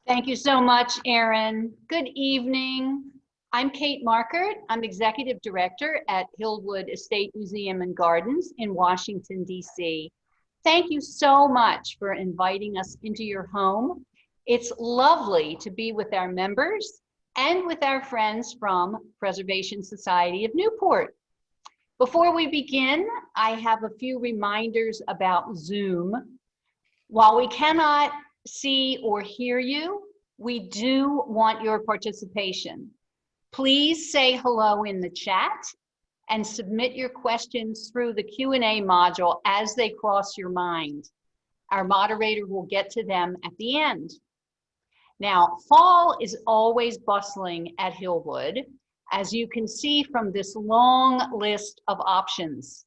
Thank you so much, Erin. Good evening. I'm Kate Markert. I'm Executive Director at Hillwood Estate Museum and Gardens in Washington, D.C. Thank you so much for inviting us into your home. It's lovely to be with our members and with our friends from Preservation Society of Newport. Before we begin, I have a few reminders about Zoom. While we cannot see or hear you, we do want your participation. Please say hello in the chat and submit your questions through the Q&A module as they cross your mind. Our moderator will get to them at the end. Now, fall is always bustling at Hillwood, as you can see from this long list of options.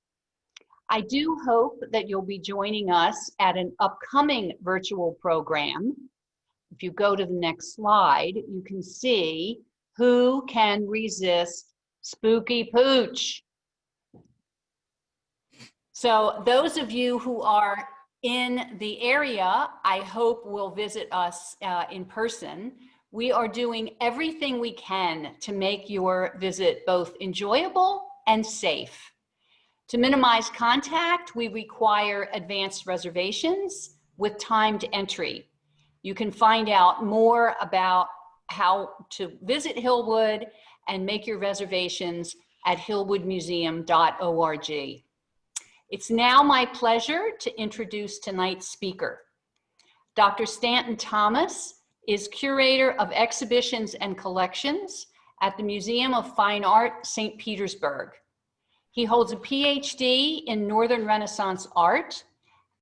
I do hope that you'll be joining us at an upcoming virtual program. If you go to the next slide, you can see who can resist Spooky Pooch. So those of you who are in the area, I hope will visit us in person. We are doing everything we can to make your visit both enjoyable and safe. To minimize contact, we require advanced reservations with timed entry. You can find out more about how to visit Hillwood and make your reservations at hillwoodmuseum.org. It's now my pleasure to introduce tonight's speaker. Dr. Stanton Thomas is Curator of Exhibitions and Collections at the Museum of Fine Art, St. Petersburg. He holds a PhD in Northern Renaissance art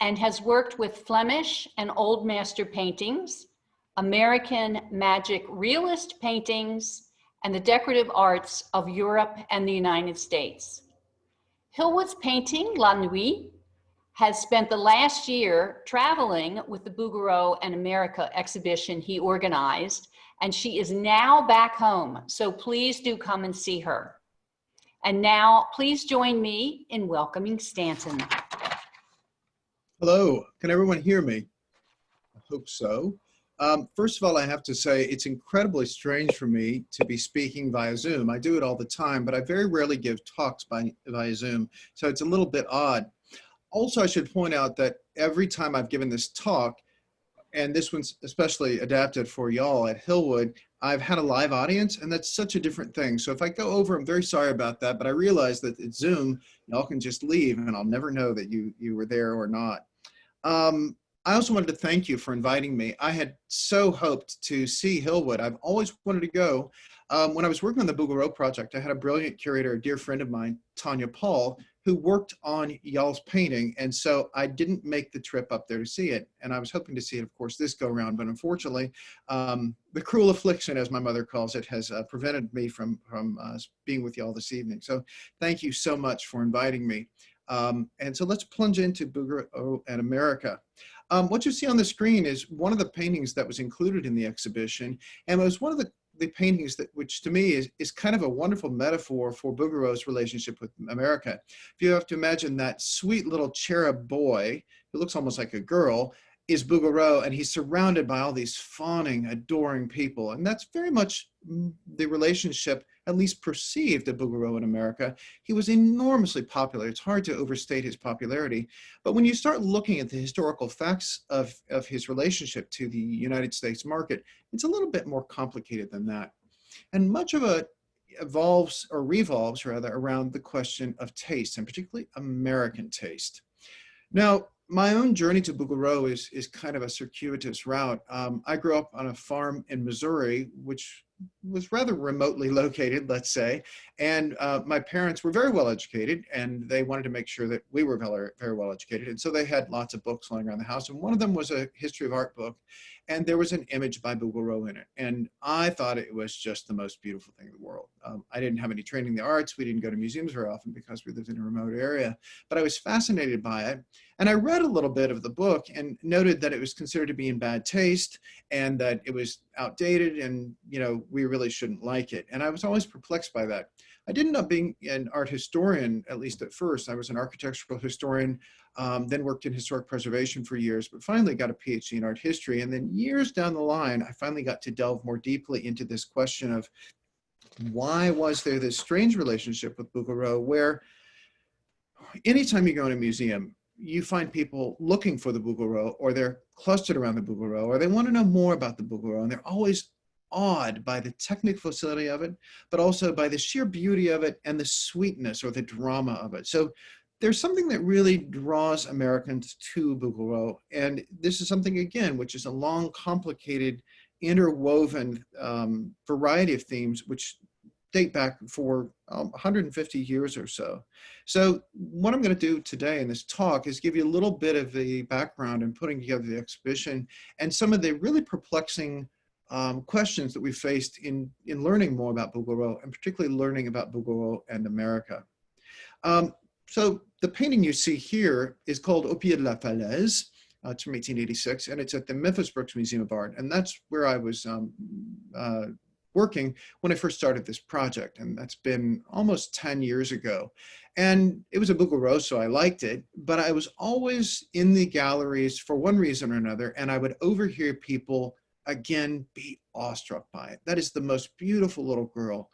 and has worked with Flemish and Old Master paintings, American magic realist paintings, and the decorative arts of Europe and the United States. Hillwood's painting, La Nuit, has spent the last year traveling with the Bougaro and America exhibition he organized, and she is now back home, so please do come and see her. And now, please join me in welcoming Stanton. Hello, can everyone hear me? I hope so. First of all, I have to say it's incredibly strange for me to be speaking via Zoom. I do it all the time, but I very rarely give talks via Zoom, so it's a little bit odd. Also, I should point out that every time I've given this talk, and this one's especially adapted for y'all at Hillwood, I've had a live audience, and that's such a different thing. So if I go over, I'm very sorry about that, but I realize that it's Zoom, y'all can just leave and I'll never know that you were there or not. I also wanted to thank you for inviting me. I had so hoped to see Hillwood. I've always wanted to go. When I was working on the Bougaro project, I had a brilliant curator, a dear friend of mine, Tanya Paul, who worked on y'all's painting. And so I didn't make the trip up there to see it. And I was hoping to see it, of course, this go around. But unfortunately, the cruel affliction, as my mother calls it, has prevented me from being with y'all this evening. So thank you so much for inviting me. And so let's plunge into Bougaro and America. What you see on the screen is one of the paintings that was included in the exhibition. And it was one of the paintings which to me is kind of a wonderful metaphor for Bouguereau's relationship with America. If you have to imagine that sweet little cherub boy who looks almost like a girl is Bougaro, and he's surrounded by all these fawning, adoring people. And that's very much the relationship, at least perceived, of Bougaro in America. He was enormously popular. It's hard to overstate his popularity. But when you start looking at the historical facts of his relationship to the United States market, it's a little bit more complicated than that. And much of it revolves around the question of taste, and particularly American taste. Now, my own journey to Bougaro is kind of a circuitous route. I grew up on a farm in Missouri, which was rather remotely located, let's say. And my parents were very well educated, and they wanted to make sure that we were very, very well educated. And so they had lots of books lying around the house. And one of them was a history of art book. And there was an image by Bougaro in it. And I thought it was just the most beautiful thing in the world. I didn't have any training in the arts. We didn't go to museums very often because we lived in a remote area. But I was fascinated by it. And I read a little bit of the book and noted that it was considered to be in bad taste and that it was outdated and, you know, we really shouldn't like it. And I was always perplexed by that. I did end up being an art historian, at least at first. I was an architectural historian, then worked in historic preservation for years, but finally got a PhD in art history. And then years down the line, I finally got to delve more deeply into this question of why was there this strange relationship with Bouguereau where anytime you go in a museum, you find people looking for the Bougaro, or they're clustered around the Bougaro, or they want to know more about the Bougaro, and they're always awed by the technical facility of it, but also by the sheer beauty of it and the sweetness or the drama of it. So there's something that really draws Americans to Bougaro, and this is something, again, which is a long, complicated, interwoven variety of themes which date back for 150 years or so. So what I'm going to do today in this talk is give you a little bit of the background in putting together the exhibition and some of the really perplexing questions that we faced in learning more about Bougaro, and particularly learning about Bougaro and America. So the painting you see here is called Au Pied de la Falaise. It's from 1886, and it's at the Memphis Brooks Museum of Art. And that's where I was working when I first started this project, and that's been almost 10 years ago. And it was a Bougaro, so I liked it, but I was always in the galleries for one reason or another, and I would overhear people, again, be awestruck by it. That is the most beautiful little girl.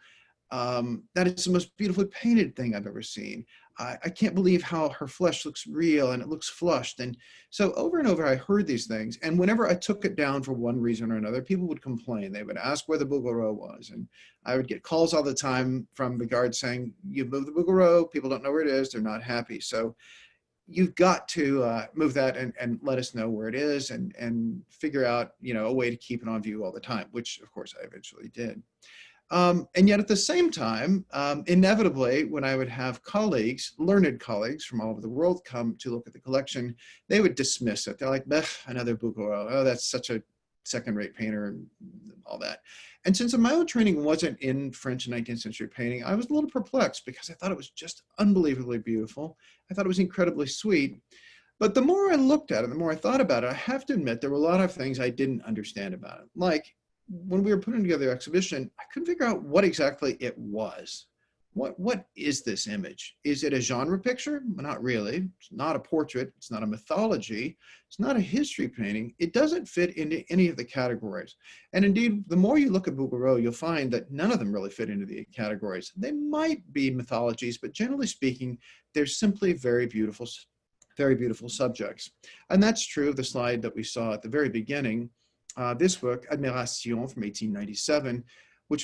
That is the most beautifully painted thing I've ever seen. I can't believe how her flesh looks real and it looks flushed. And so over and over, I heard these things. And whenever I took it down for one reason or another, people would complain. They would ask where the Bougaro was. And I would get calls all the time from the guards saying, you moved the Bougaro, people don't know where it is, they're not happy. So you've got to move that and let us know where it is and figure out, a way to keep it on view all the time, which of course I eventually did. And yet at the same time, inevitably, when I would have colleagues, learned colleagues from all over the world come to look at the collection, they would dismiss it. They're like, another Bougaro. Oh, that's such a second-rate painter and all that. And since my own training wasn't in French 19th century painting, I was a little perplexed because I thought it was just unbelievably beautiful. I thought it was incredibly sweet. But the more I looked at it, the more I thought about it, I have to admit there were a lot of things I didn't understand about it. Like, when we were putting together the exhibition, I couldn't figure out what exactly it was. What is this image? Is it a genre picture? Well, not really. It's not a portrait. It's not a mythology. It's not a history painting. It doesn't fit into any of the categories. And indeed, the more you look at Bougaro, you'll find that none of them really fit into the categories. They might be mythologies, but generally speaking, they're simply very beautiful subjects. And that's true of the slide that we saw at the very beginning. This book, Admiration from 1897, which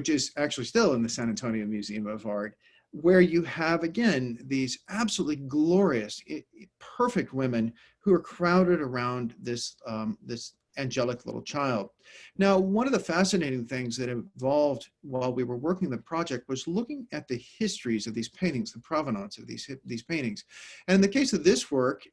is actually still in the San Antonio Museum of Art, where you have, again, these absolutely glorious, perfect women who are crowded around this, this angelic little child. Now, one of the fascinating things that evolved while we were working the project was looking at the histories of these paintings, the provenance of these paintings. And in the case of this work,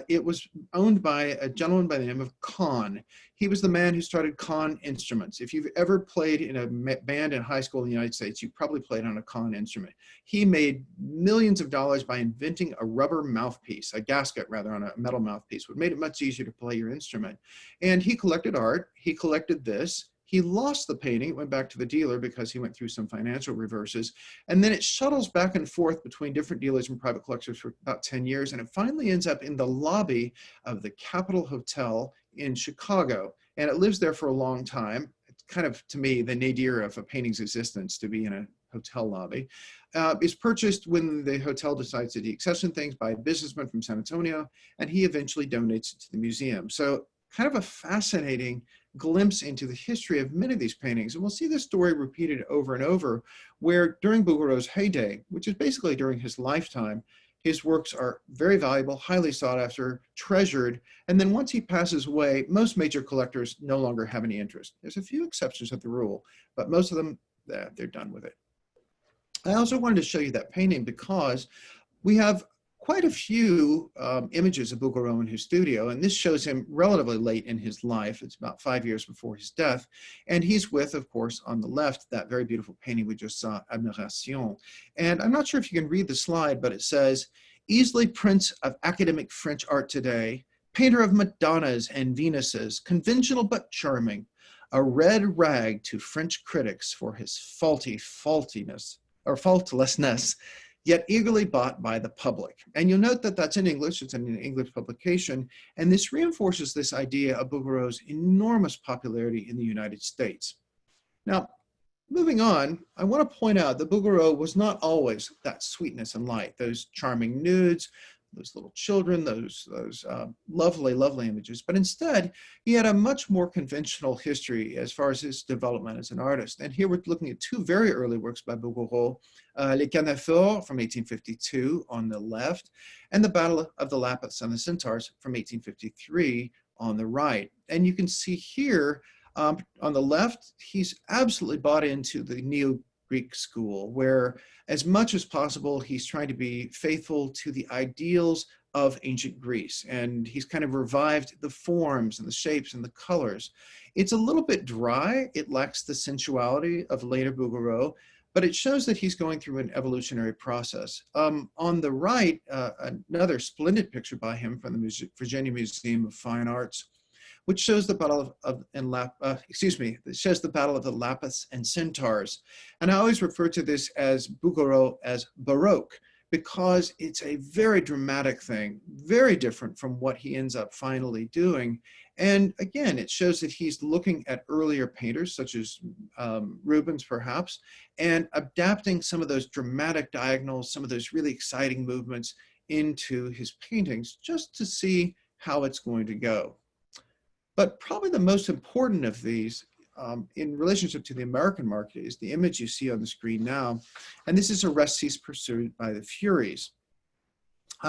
it was owned by a gentleman by the name of Kahn. He was the man who started Kahn Instruments. If you've ever played in a band in high school in the United States, you probably played on a Kahn instrument. He made millions of dollars by inventing a rubber mouthpiece, a gasket rather, on a metal mouthpiece, which made it much easier to play your instrument. And he collected art, he collected this, he lost the painting, it went back to the dealer because he went through some financial reverses, and then it shuttles back and forth between different dealers and private collectors for about 10 years, and it finally ends up in the lobby of the Capitol Hotel in Chicago, and it lives there for a long time. It's kind of, to me, the nadir of a painting's existence, to be in a hotel lobby. Is purchased when the hotel decides to deaccession things by a businessman from San Antonio, and he eventually donates it to the museum. So kind of a fascinating glimpse into the history of many of these paintings. And we'll see this story repeated over and over, where during Bouguereau's heyday, which is basically during his lifetime, his works are very valuable, highly sought after, treasured. And then once he passes away, most major collectors no longer have any interest. There's a few exceptions to the rule, but most of them, they're done with it. I also wanted to show you that painting because we have quite a few images of Bouguereau in his studio, and this shows him relatively late in his life. It's about 5 years before his death, and he's with, of course, on the left, that very beautiful painting we just saw, Admiration. And I'm not sure if you can read the slide, but it says, easily prince of academic French art today, painter of Madonnas and Venuses, conventional but charming, a red rag to French critics for his faultiness. or faultlessness, yet eagerly bought by the public. And you'll note that that's in English, it's in an English publication, and this reinforces this idea of Bouguereau's enormous popularity in the United States. Now, moving on, I want to point out that Bouguereau was not always that sweetness and light, those charming nudes, those little children, those lovely, lovely images. But instead, he had a much more conventional history as far as his development as an artist. And here we're looking at two very early works by Bouguereau, Les Canephores from 1852 on the left, and The Battle of the Lapiths and the Centaurs from 1853 on the right. And you can see here on the left, he's absolutely bought into the Neo-Greek school, where as much as possible, he's trying to be faithful to the ideals of ancient Greece. And he's kind of revived the forms and the shapes and the colors. It's a little bit dry. It lacks the sensuality of later Bouguereau, but it shows that he's going through an evolutionary process. On the right, another splendid picture by him from the Virginia Museum of Fine Arts, which shows the battle it shows the battle of the Lapiths and Centaurs. And I always refer to this as Bouguereau as Baroque, because it's a very dramatic thing, very different from what he ends up finally doing. And again, it shows that he's looking at earlier painters, such as Rubens perhaps, and adapting some of those dramatic diagonals, some of those really exciting movements into his paintings, just to see how it's going to go. But probably the most important of these in relationship to the American market is the image you see on the screen now. And this is Orestes pursued by the Furies.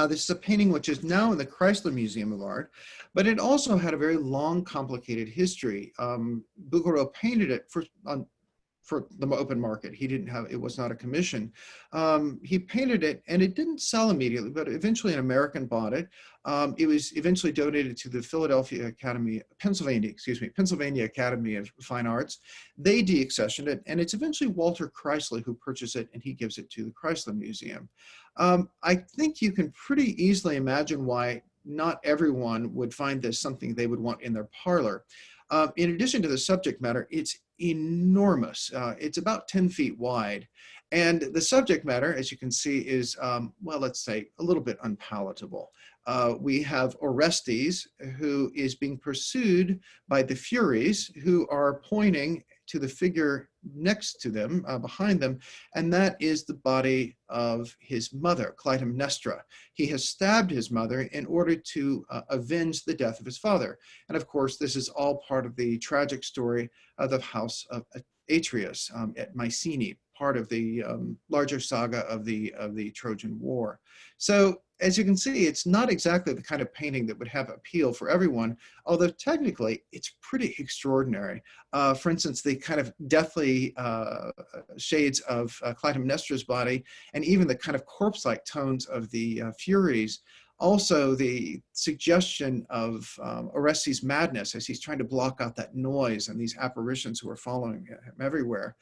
This is a painting which is now in the Chrysler Museum of Art, but it also had a very long, complicated history. Bouguereau painted it for the open market. He didn't have, it was not a commission. He painted it and it didn't sell immediately, but eventually an American bought it. It was eventually donated to the Pennsylvania Academy of Fine Arts. They deaccessioned it, and it's eventually Walter Chrysler who purchased it, and he gives it to the Chrysler Museum. I think you can pretty easily imagine why not everyone would find this something they would want in their parlor. In addition to the subject matter, it's enormous. It's about 10 feet wide. And the subject matter, as you can see, is, well, let's say a little bit unpalatable. We have Orestes, who is being pursued by the Furies, who are pointing to the figure next to them, behind them, and that is the body of his mother, Clytemnestra. He has stabbed his mother in order to avenge the death of his father. And of course, this is all part of the tragic story of the house of Atreus at Mycenae, part of the larger saga of the Trojan War. So as you can see, it's not exactly the kind of painting that would have appeal for everyone, although technically it's pretty extraordinary. For instance, the kind of deathly shades of Clytemnestra's body, and even the kind of corpse-like tones of the Furies. Also, the suggestion of Orestes' madness as he's trying to block out that noise and these apparitions who are following him everywhere.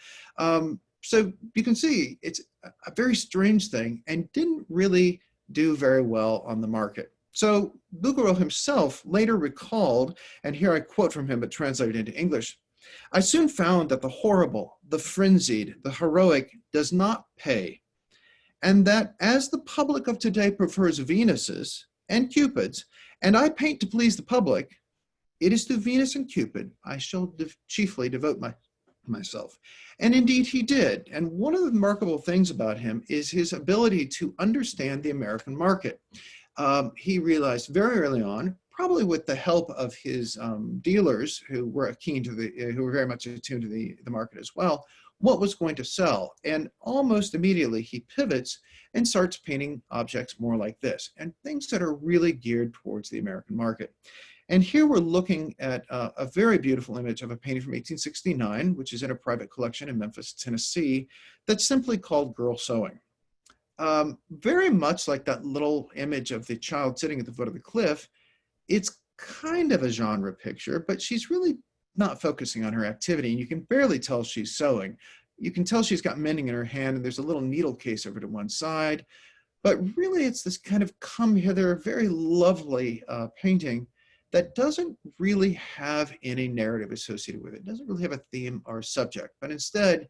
So you can see it's a very strange thing and didn't really do very well on the market. So Bouguereau himself later recalled, and here I quote from him but translated into English, "I soon found that the horrible, the frenzied, the heroic does not pay, and that as the public of today prefers Venuses and Cupids, and I paint to please the public, it is to Venus and Cupid I shall chiefly devote myself." And indeed he did. And one of the remarkable things about him is his ability to understand the American market. He realized very early on, probably with the help of his dealers who were who were very much attuned to the market as well, what was going to sell. And almost immediately he pivots and starts painting objects more like this, and things that are really geared towards the American market. And here we're looking at a very beautiful image of a painting from 1869, which is in a private collection in Memphis, Tennessee, that's simply called Girl Sewing. Very much like that little image of the child sitting at the foot of the cliff, it's kind of a genre picture, but she's really not focusing on her activity, and you can barely tell she's sewing. You can tell she's got mending in her hand, and there's a little needle case over to one side, but really it's this kind of come hither, very lovely painting that doesn't really have any narrative associated with it. It doesn't really have a theme or a subject, but instead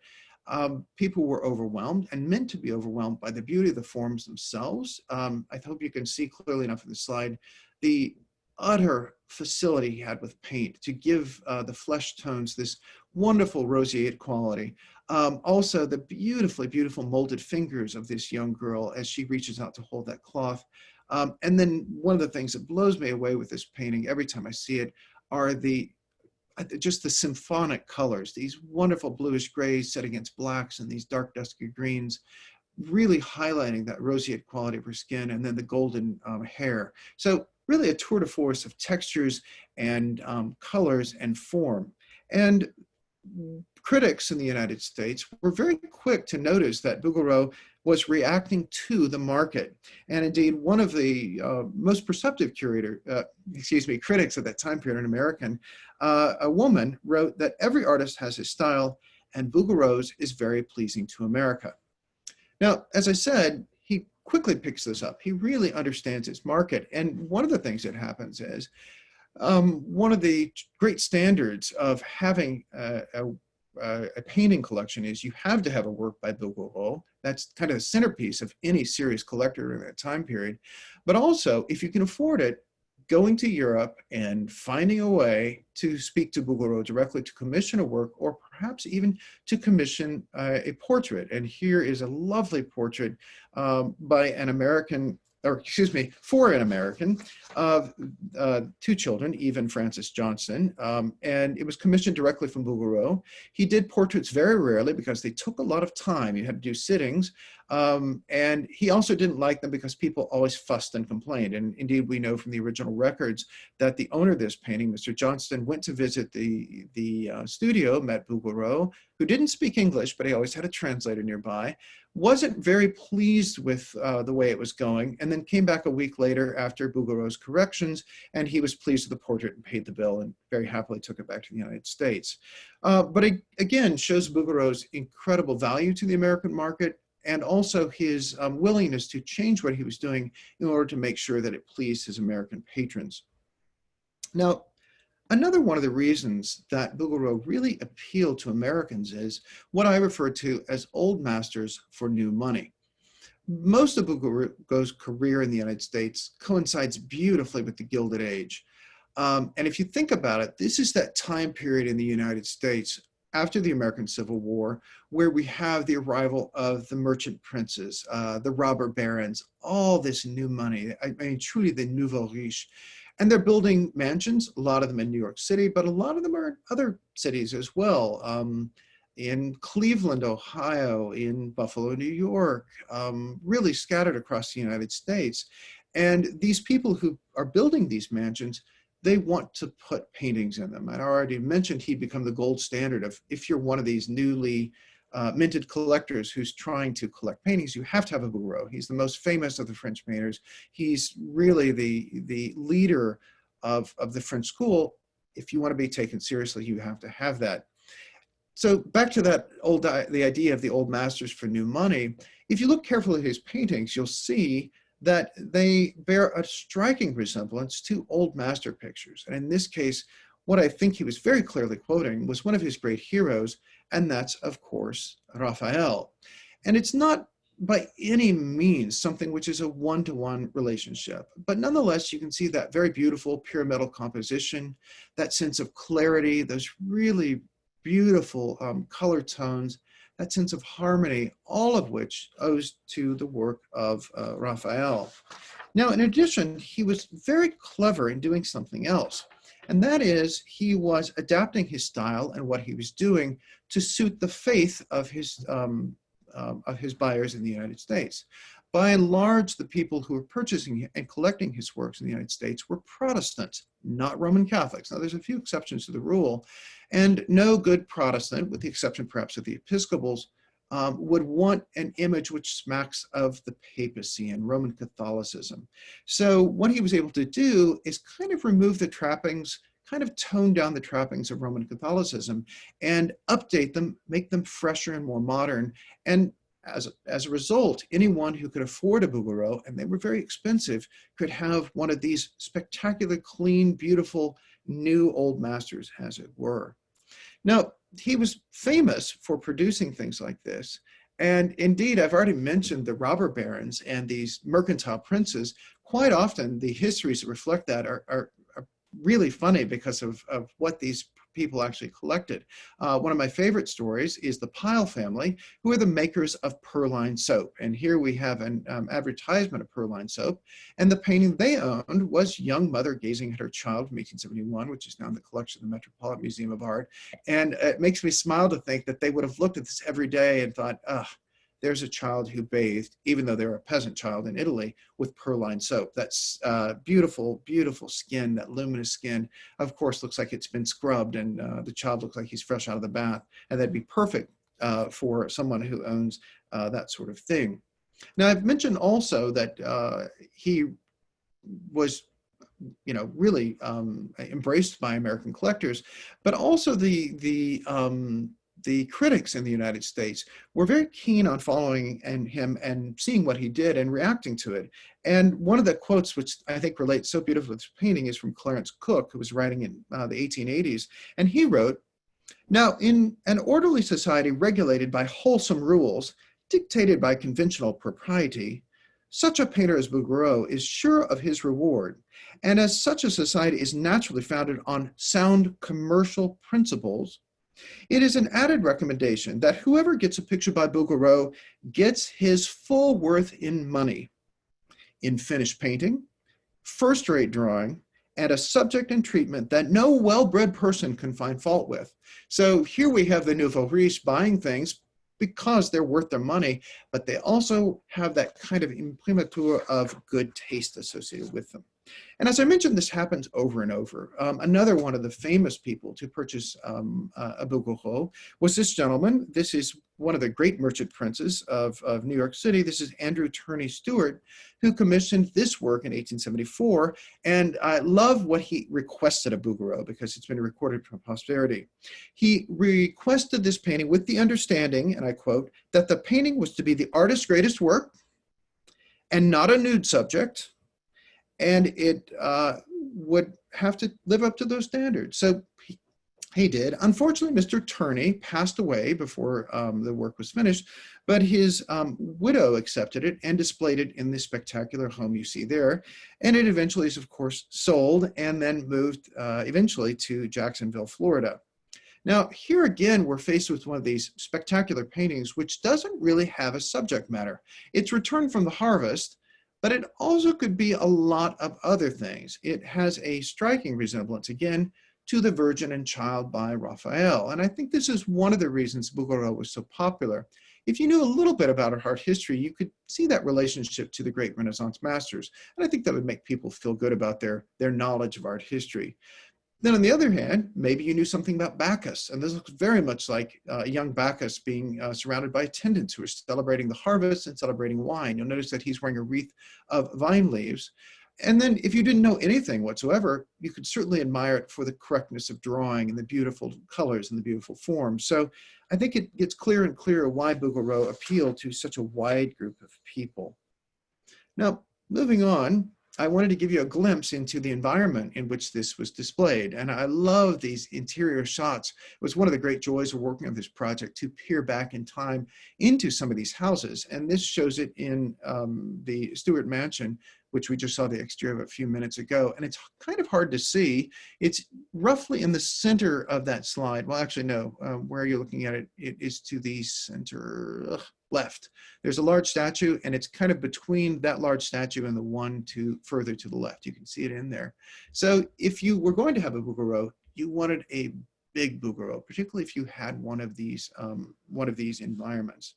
people were overwhelmed and meant to be overwhelmed by the beauty of the forms themselves. I hope you can see clearly enough in the slide the utter facility he had with paint to give the flesh tones this wonderful roseate quality. Also, the beautifully, beautiful molded fingers of this young girl as she reaches out to hold that cloth. And then one of the things that blows me away with this painting every time I see it are just the symphonic colors, these wonderful bluish grays set against blacks and these dark dusky greens, really highlighting that roseate quality of her skin, and then the golden hair. So really a tour de force of textures and colors and form. And critics in the United States were very quick to notice that Bouguereau was reacting to the market. And indeed, one of the most perceptive critics at that time period, an American, a woman, wrote that every artist has his style, and Bouguereau's is very pleasing to America. Now, as I said, he quickly picks this up. He really understands his market. And one of the things that happens is, one of the great standards of having a painting collection is you have to have a work by Bouguereau. That's kind of the centerpiece of any serious collector in that time period. But also, if you can afford it, going to Europe and finding a way to speak to Bouguereau directly to commission a work, or perhaps even to commission a portrait. And here is a lovely portrait by an American, or excuse me, for an American of two children, Eve and Francis Johnson, and it was commissioned directly from Bouguereau. He did portraits very rarely because they took a lot of time. You had to do sittings, and he also didn't like them because people always fussed and complained. And indeed, we know from the original records that the owner of this painting, Mr. Johnston, went to visit the studio, met Bouguereau, who didn't speak English, but he always had a translator nearby, wasn't very pleased with the way it was going, and then came back a week later after Bouguereau's corrections, and he was pleased with the portrait and paid the bill and very happily took it back to the United States. But it, again, shows Bouguereau's incredible value to the American market, and also his willingness to change what he was doing in order to make sure that it pleased his American patrons. Now, another one of the reasons that Bouguereau really appealed to Americans is what I refer to as old masters for new money. Most of Bouguereau's career in the United States coincides beautifully with the Gilded Age. And if you think about it, this is that time period in the United States after the American Civil War, where we have the arrival of the merchant princes, the robber barons, all this new money. I mean, truly the nouveau riche. And they're building mansions, a lot of them in New York City, but a lot of them are in other cities as well. In Cleveland, Ohio, in Buffalo, New York, really scattered across the United States. And these people who are building these mansions, they want to put paintings in them. And I already mentioned he'd become the gold standard of, if you're one of these newly minted collectors who's trying to collect paintings, you have to have a Bouguereau. He's the most famous of the French painters. He's really the leader of the French school. If you want to be taken seriously, you have to have that. So back to that the idea of the old masters for new money. If you look carefully at his paintings, you'll see that they bear a striking resemblance to old master pictures. And in this case, what I think he was very clearly quoting was one of his great heroes, and that's, of course, Raphael. And it's not by any means something which is a one-to-one relationship, but nonetheless, you can see that very beautiful pyramidal composition, that sense of clarity, those really beautiful color tones, that sense of harmony, all of which owes to the work of Raphael. Now, in addition, he was very clever in doing something else, and that is he was adapting his style and what he was doing to suit the faith of his buyers in the United States. By and large, the people who were purchasing and collecting his works in the United States were Protestants, not Roman Catholics. Now, there's a few exceptions to the rule, and no good Protestant, with the exception perhaps of the Episcopals, would want an image which smacks of the papacy and Roman Catholicism. So what he was able to do is kind of remove the trappings, kind of tone down the trappings of Roman Catholicism and update them, make them fresher and more modern. And as a result, anyone who could afford a Bouguereau, and they were very expensive, could have one of these spectacular, clean, beautiful, new old masters, as it were. Now, he was famous for producing things like this. And indeed, I've already mentioned the robber barons and these mercantile princes. Quite often, the histories that reflect that are really funny because of what these people actually collected. One of my favorite stories is the Pyle family, who are the makers of Purline soap. And here we have an advertisement of Purline soap. And the painting they owned was Young Mother Gazing at Her Child from 1871, which is now in the collection of the Metropolitan Museum of Art. And it makes me smile to think that they would have looked at this every day and thought, ugh, there's a child who bathed, even though they're a peasant child in Italy, with Purline soap. That's beautiful, beautiful skin, that luminous skin, of course, looks like it's been scrubbed, and the child looks like he's fresh out of the bath. And that'd be perfect for someone who owns that sort of thing. Now, I've mentioned also that he was really embraced by American collectors, but also the critics in the United States were very keen on following him and seeing what he did and reacting to it. And one of the quotes, which I think relates so beautifully to this painting, is from Clarence Cook, who was writing in the 1880s. And he wrote, "Now, in an orderly society regulated by wholesome rules, dictated by conventional propriety, such a painter as Bouguereau is sure of his reward. And as such a society is naturally founded on sound commercial principles, it is an added recommendation that whoever gets a picture by Bouguereau gets his full worth in money, in finished painting, first-rate drawing, and a subject and treatment that no well-bred person can find fault with." So here we have the nouveau riche buying things because they're worth their money, but they also have that kind of imprimatur of good taste associated with them. And as I mentioned, this happens over and over. Another one of the famous people to purchase a Bouguereau was this gentleman. This is one of the great merchant princes of New York City. This is Andrew Turney Stewart, who commissioned this work in 1874. And I love what he requested of Bouguereau because it's been recorded from posterity. He requested this painting with the understanding, and I quote, that the painting was to be the artist's greatest work and not a nude subject, and it would have to live up to those standards. So he did. Unfortunately, Mr. Turney passed away before the work was finished, but his widow accepted it and displayed it in the spectacular home you see there. And it eventually is, of course, sold and then moved eventually to Jacksonville, Florida. Now, here again, we're faced with one of these spectacular paintings, which doesn't really have a subject matter. It's returned from the harvest, but it also could be a lot of other things. It has a striking resemblance, again, to The Virgin and Child by Raphael. And I think this is one of the reasons Bouguereau was so popular. If you knew a little bit about art history, you could see that relationship to the great Renaissance masters. And I think that would make people feel good about their knowledge of art history. Then on the other hand, maybe you knew something about Bacchus, and this looks very much like a young Bacchus being surrounded by attendants who are celebrating the harvest and celebrating wine. You'll notice that he's wearing a wreath of vine leaves. And then if you didn't know anything whatsoever, you could certainly admire it for the correctness of drawing and the beautiful colors and the beautiful forms. So I think it gets clearer and clearer why Bouguereau appealed to such a wide group of people. Now, moving on, I wanted to give you a glimpse into the environment in which this was displayed. And I love these interior shots. It was one of the great joys of working on this project to peer back in time into some of these houses. And this shows it in the Stewart Mansion, which we just saw the exterior of a few minutes ago. And it's kind of hard to see. It's roughly in the center of that slide. Well, actually, no, where you're looking at it, it is to the center left. There's a large statue, and it's kind of between that large statue and the one further to the left. You can see it in there. So if you were going to have a Bouguereau, you wanted a big Bougaro, particularly if you had one of these environments.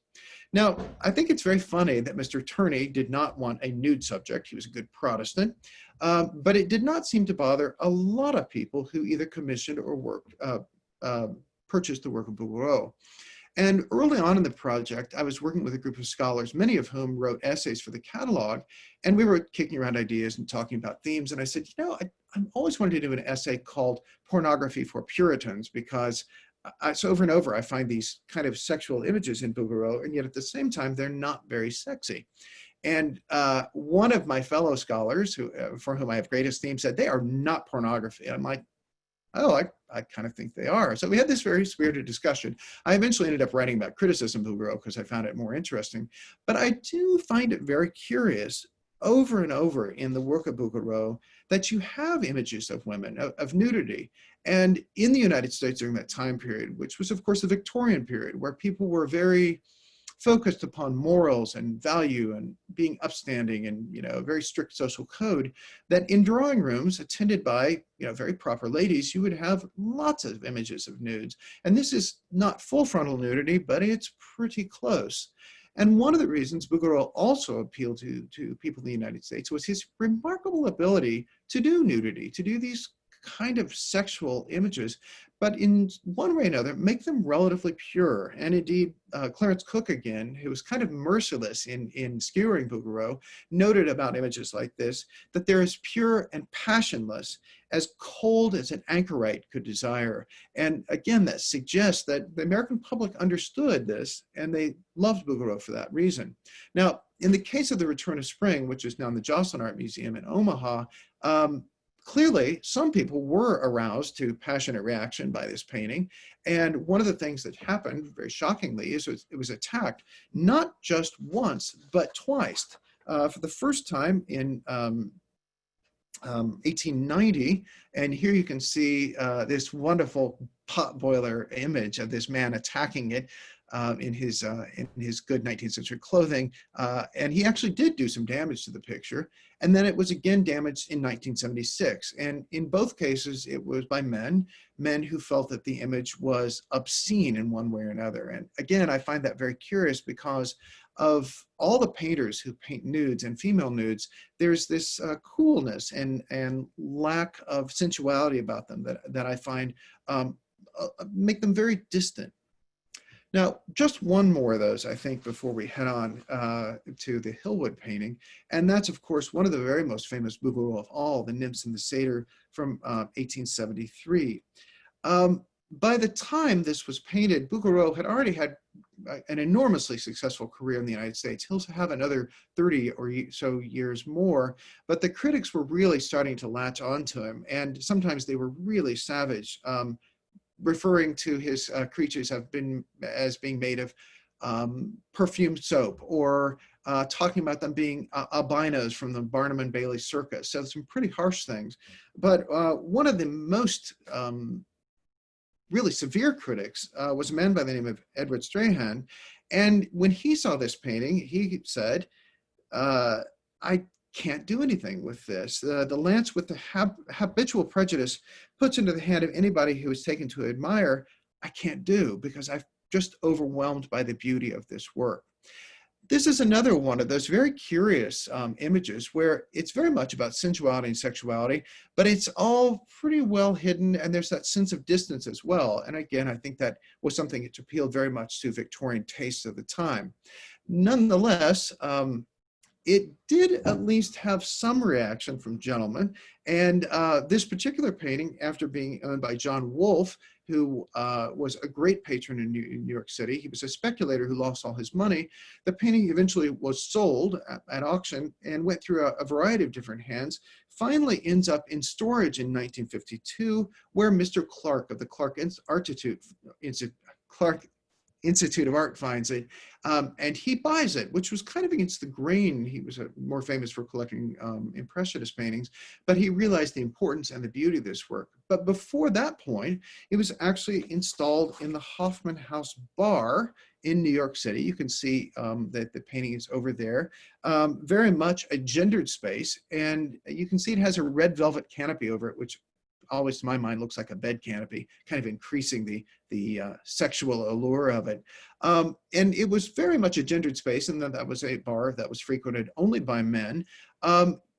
Now, I think it's very funny that Mr. Turney did not want a nude subject. He was a good Protestant, but it did not seem to bother a lot of people who either commissioned or purchased the work of Bouguereau. And early on in the project, I was working with a group of scholars, many of whom wrote essays for the catalog, and we were kicking around ideas and talking about themes. And I said, you know, I'm always wanting to do an essay called Pornography for Puritans, because so over and over, I find these kind of sexual images in Bougaro, and yet at the same time, they're not very sexy. And one of my fellow scholars, for whom I have great esteem, said, they are not pornography. I'm like, oh, I kind of think they are. So we had this very spirited discussion. I eventually ended up writing about criticism of Bougaro because I found it more interesting. But I do find it very curious over and over in the work of Bougaro that you have images of women, of nudity. And in the United States during that time period, which was of course the Victorian period, where people were very focused upon morals and value and being upstanding and, you know, a very strict social code, that in drawing rooms attended by, you know, very proper ladies, you would have lots of images of nudes. And this is not full frontal nudity, but it's pretty close. And one of the reasons Bougaro also appealed to people in the United States was his remarkable ability to do nudity, to do these kind of sexual images, but in one way or another, make them relatively pure. And indeed, Clarence Cook, again, who was kind of merciless in skewering Bougaro, noted about images like this, that they're as pure and passionless, as cold as an anchorite could desire. And again, that suggests that the American public understood this, and they loved Bougaro for that reason. Now, in the case of The Return of Spring, which is now in the Joslin Art Museum in Omaha, clearly, some people were aroused to passionate reaction by this painting. And one of the things that happened, very shockingly, is it was attacked not just once, but twice. For the first time in 1890, and here you can see this wonderful pot boiler image of this man attacking it in his good 19th century clothing, and he actually did do some damage to the picture. And then it was again damaged in 1976, and in both cases it was by men who felt that the image was obscene in one way or another. And again, I find that very curious because of all the painters who paint nudes and female nudes, there's this coolness and lack of sensuality about them that I find make them very distant. Now, just one more of those, I think, before we head on to the Hillwood painting. And that's, of course, one of the very most famous Bougaro of all, the Nymphs and the Satyr from 1873. By the time this was painted, Bougaro had already had an enormously successful career in the United States. He'll have another 30 or so years more, but the critics were really starting to latch onto him, and sometimes they were really savage, referring to his creatures as being made of perfumed soap, or talking about them being albinos from the Barnum and Bailey circus. So some pretty harsh things. But one of the most really severe critics was a man by the name of Edward Strahan. And when he saw this painting, he said, I can't do anything with this. The lance with the habitual prejudice puts into the hand of anybody who is taken to admire, I can't do, because I'm just overwhelmed by the beauty of this work. This is another one of those very curious images where it's very much about sensuality and sexuality, but it's all pretty well hidden, and there's that sense of distance as well. And again, I think that was something that appealed very much to Victorian tastes of the time. Nonetheless, it did at least have some reaction from gentlemen. And this particular painting, after being owned by John Wolfe, who was a great patron in New York City, he was a speculator who lost all his money. The painting eventually was sold at auction and went through a variety of different hands, finally ends up in storage in 1952, where Mr. Clark of the Clark Institute of Art finds it, and he buys it, which was kind of against the grain. He was more famous for collecting Impressionist paintings, but he realized the importance and the beauty of this work. But before that point, it was actually installed in the Hoffman House Bar in New York City. You can see that the painting is over there. Very much a gendered space, and you can see it has a red velvet canopy over it, which always to my mind looks like a bed canopy, kind of increasing the sexual allure of it. And it was very much a gendered space, and that was a bar that was frequented only by men.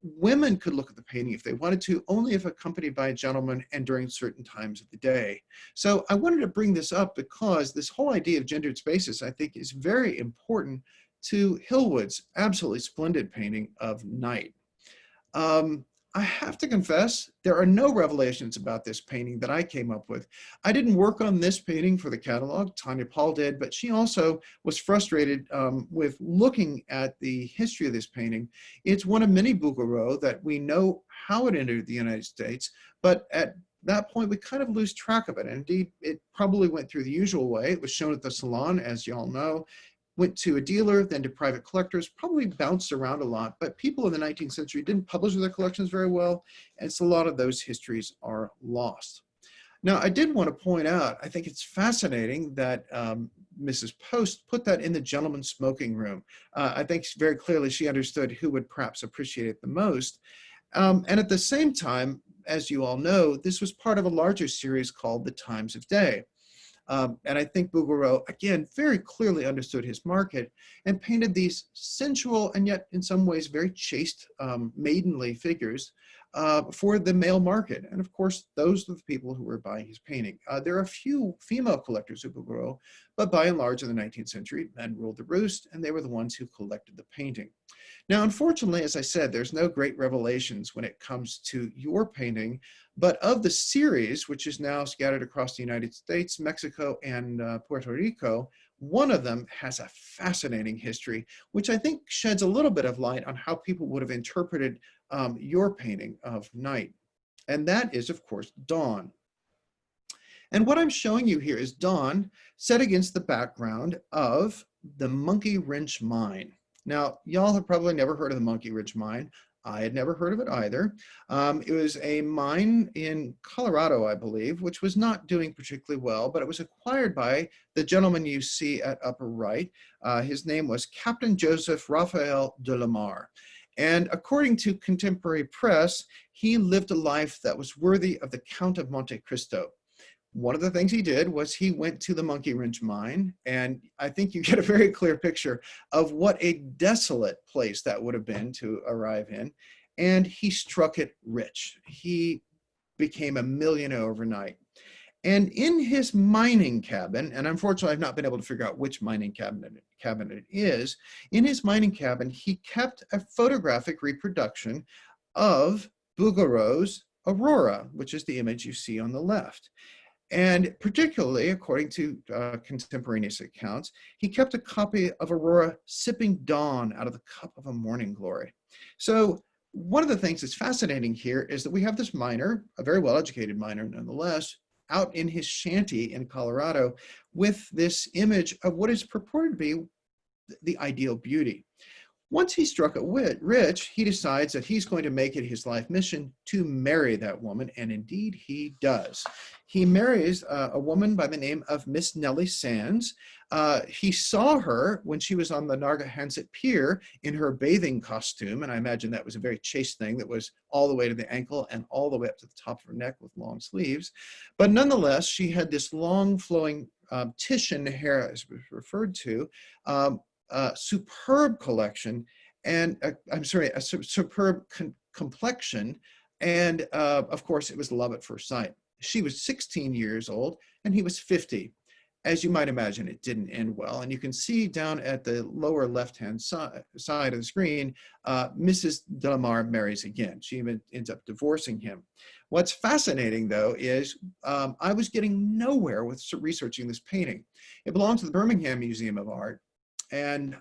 Women could look at the painting if they wanted to, only if accompanied by a gentleman and during certain times of the day. So I wanted to bring this up because this whole idea of gendered spaces, I think, is very important to Hillwood's absolutely splendid painting of Night. I have to confess, there are no revelations about this painting that I came up with. I didn't work on this painting for the catalog, Tanya Paul did, but she also was frustrated with looking at the history of this painting. It's one of many Bougaro that we know how it entered the United States, but at that point, we kind of lose track of it. And indeed, it probably went through the usual way. It was shown at the salon, as you all know, went to a dealer, then to private collectors, probably bounced around a lot. But people in the 19th century didn't publish their collections very well, and so a lot of those histories are lost. Now, I did want to point out, I think it's fascinating that Mrs. Post put that in the gentleman's smoking room. I think very clearly she understood who would perhaps appreciate it the most. And at the same time, as you all know, this was part of a larger series called The Times of Day. And I think Bouguereau, again, very clearly understood his market and painted these sensual and yet in some ways very chaste, maidenly figures for the male market. And of course, those are the people who were buying his painting. There are a few female collectors of Bouguereau, but by and large in the 19th century, men ruled the roost, and they were the ones who collected the painting. Now, unfortunately, as I said, there's no great revelations when it comes to your painting, but of the series, which is now scattered across the United States, Mexico, and Puerto Rico, one of them has a fascinating history, which I think sheds a little bit of light on how people would have interpreted your painting of night. And that is, of course, dawn. And what I'm showing you here is dawn set against the background of the Monkey Wrench Mine. Now, y'all have probably never heard of the Monkey Wrench Mine. I had never heard of it either. It was a mine in Colorado, I believe, which was not doing particularly well, but it was acquired by the gentleman you see at upper right. His name was Captain Joseph Raphael de Lamar. And according to contemporary press, he lived a life that was worthy of the Count of Monte Cristo. One of the things he did was he went to the Monkey Wrench Mine, and I think you get a very clear picture of what a desolate place that would have been to arrive in, and he struck it rich. He became a millionaire overnight. And in his mining cabin, and unfortunately I've not been able to figure out which mining cabinet it is, in his mining cabin he kept a photographic reproduction of Bouguereau's Aurora, which is the image you see on the left. And particularly, according to contemporaneous accounts, he kept a copy of Aurora sipping dawn out of the cup of a morning glory. So one of the things that's fascinating here is that we have this miner, a very well-educated miner nonetheless, out in his shanty in Colorado with this image of what is purported to be the ideal beauty. Once he struck it rich, he decides that he's going to make it his life mission to marry that woman, and indeed he does. He marries a woman by the name of Miss Nellie Sands. He saw her when she was on the Narragansett Pier in her bathing costume, and I imagine that was a very chaste thing that was all the way to the ankle and all the way up to the top of her neck with long sleeves. But nonetheless, she had this long flowing Titian hair, as was referred to, superb collection, and a superb complexion, and of course it was love at first sight. She was 16 years old and he was 50. As you might imagine, it didn't end well, and you can see down at the lower left-hand side of the screen, Mrs. de Lamar marries again. She even ends up divorcing him. What's fascinating, though, is I was getting nowhere with researching this painting. It belonged to the Birmingham Museum of Art, and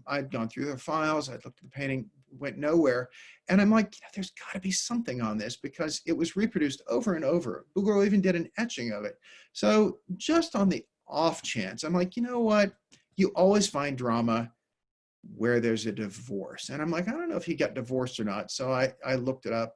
I'd gone through their files, I'd looked at the painting, went nowhere. And I'm like, there's got to be something on this because it was reproduced over and over. Bougaro even did an etching of it. So just on the off chance, I'm like, you know what? You always find drama where there's a divorce. And I'm like, I don't know if he got divorced or not. So I looked it up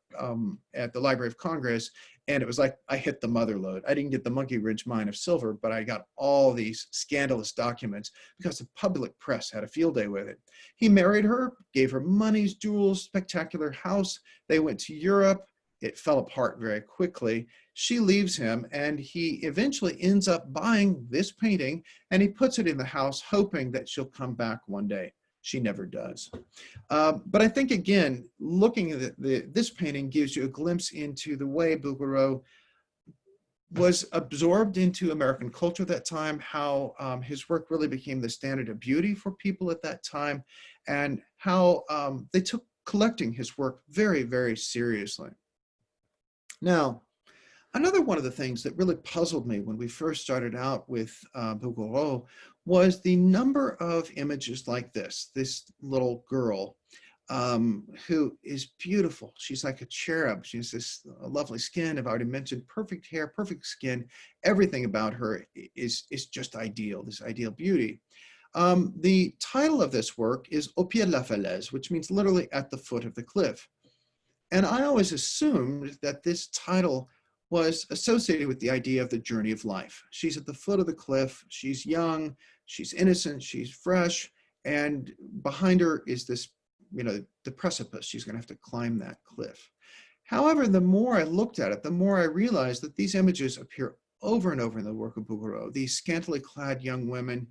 at the Library of Congress, and it was like I hit the mother lode. I didn't get the Monkey Wrench Mine of silver, but I got all these scandalous documents because the public press had a field day with it. He married her, gave her monies, jewels, spectacular house. They went to Europe. It fell apart very quickly. She leaves him, and he eventually ends up buying this painting, and he puts it in the house hoping that she'll come back one day. She never does. But I think, again, looking at this painting gives you a glimpse into the way Bouguereau was absorbed into American culture at that time, how his work really became the standard of beauty for people at that time, and how they took collecting his work very, very seriously. Now, another one of the things that really puzzled me when we first started out with Bouguereau was the number of images like this little girl who is beautiful. She's like a cherub. She has this lovely skin. I've already mentioned perfect hair, perfect skin. Everything about her is just ideal, this ideal beauty. The title of this work is Au pied de la falaise, which means literally at the foot of the cliff. And I always assumed that this title was associated with the idea of the journey of life. She's at the foot of the cliff. She's young, she's innocent, she's fresh, and behind her is this, the precipice. She's going to have to climb that cliff. However, the more I looked at it, the more I realized that these images appear over and over in the work of Bouguereau, these scantily clad young women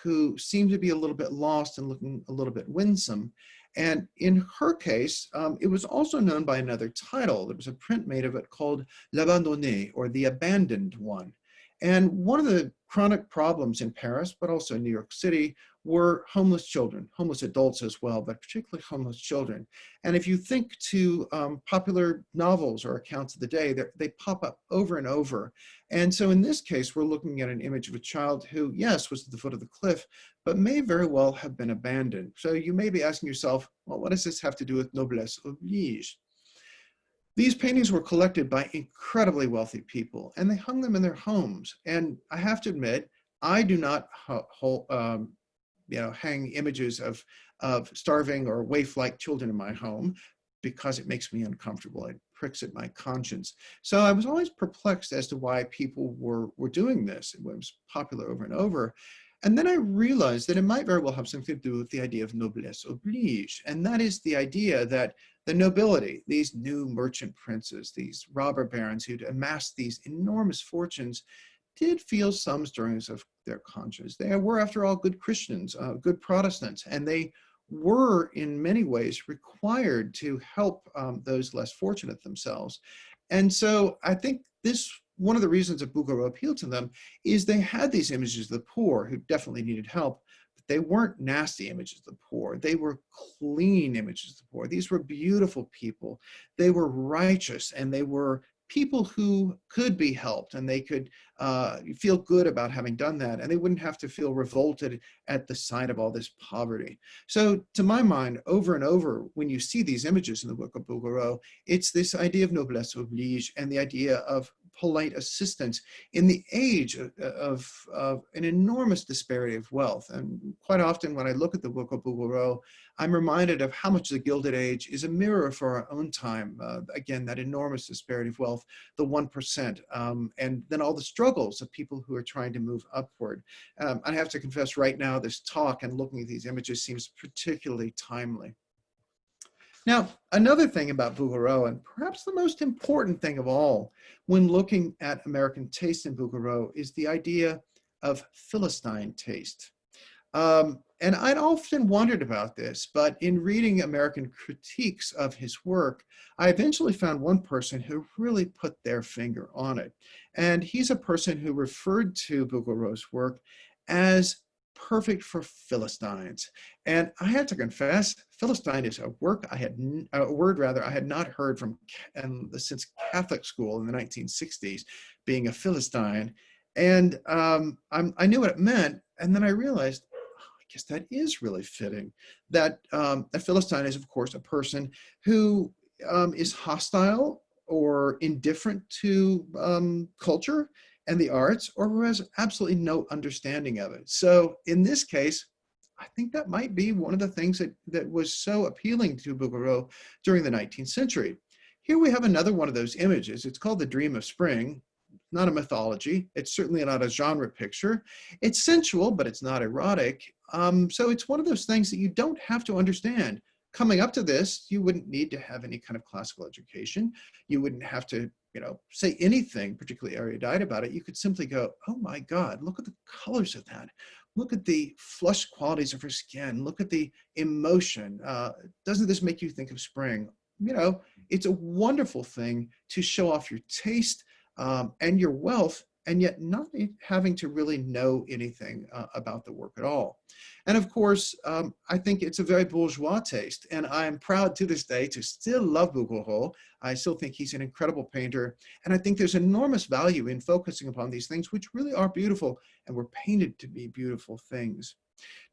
who seem to be a little bit lost and looking a little bit winsome. And in her case, it was also known by another title. There was a print made of it called L'Abandonné, or The Abandoned One. And one of the chronic problems in Paris, but also in New York City, were homeless children, homeless adults as well, but particularly homeless children. And if you think to popular novels or accounts of the day, they pop up over and over. And so in this case, we're looking at an image of a child who, yes, was at the foot of the cliff, but may very well have been abandoned. So you may be asking yourself, well, what does this have to do with noblesse oblige? These paintings were collected by incredibly wealthy people, and they hung them in their homes. And I have to admit, I do not hang images of starving or waif-like children in my home because it makes me uncomfortable. It pricks at my conscience. So I was always perplexed as to why people were doing this. It was popular over and over. And then I realized that it might very well have something to do with the idea of noblesse oblige. And that is the idea that the nobility, these new merchant princes, these robber barons who'd amassed these enormous fortunes, did feel some stirrings of their conscience. They were, after all, good Christians, good Protestants, and they were in many ways required to help those less fortunate themselves. And so I think one of the reasons that Bouguereau appealed to them is they had these images of the poor who definitely needed help, but they weren't nasty images of the poor. They were clean images of the poor. These were beautiful people. They were righteous, and they were people who could be helped, and they could feel good about having done that, and they wouldn't have to feel revolted at the sight of all this poverty. So to my mind, over and over, when you see these images in the work of Bouguereau, it's this idea of noblesse oblige and the idea of polite assistance in the age of an enormous disparity of wealth. And quite often when I look at the work of Bouguereau, I'm reminded of how much the Gilded Age is a mirror for our own time. Again, that enormous disparity of wealth, the 1%, and then all the struggles of people who are trying to move upward. I have to confess right now, this talk and looking at these images seems particularly timely. Now, another thing about Bouguereau, and perhaps the most important thing of all when looking at American taste in Bouguereau, is the idea of Philistine taste. And I'd often wondered about this, but in reading American critiques of his work, I eventually found one person who really put their finger on it. And he's a person who referred to Bouguereau's work as perfect for Philistines. And I have to confess, Philistine is a word I had not heard from since Catholic school in the 1960s, being a Philistine. And I knew what it meant, and then I realized, I guess that is really fitting. That a Philistine is, of course, a person who is hostile or indifferent to culture and the arts, or who has absolutely no understanding of it. So in this case, I think that might be one of the things that was so appealing to Bouguereau during the 19th century. Here we have another one of those images. It's called The Dream of Spring. Not a mythology. It's certainly not a genre picture. It's sensual, but it's not erotic. So it's one of those things that you don't have to understand. Coming up to this, you wouldn't need to have any kind of classical education. You wouldn't have to, say anything particularly erudite about it. You could simply go, oh my God, look at the colors of that. Look at the flush qualities of her skin. Look at the emotion. Doesn't this make you think of spring? It's a wonderful thing to show off your taste and your wealth, and yet not having to really know anything about the work at all. And of course, I think it's a very bourgeois taste, and I'm proud to this day to still love Bouguereau. I still think he's an incredible painter, and I think there's enormous value in focusing upon these things, which really are beautiful and were painted to be beautiful things.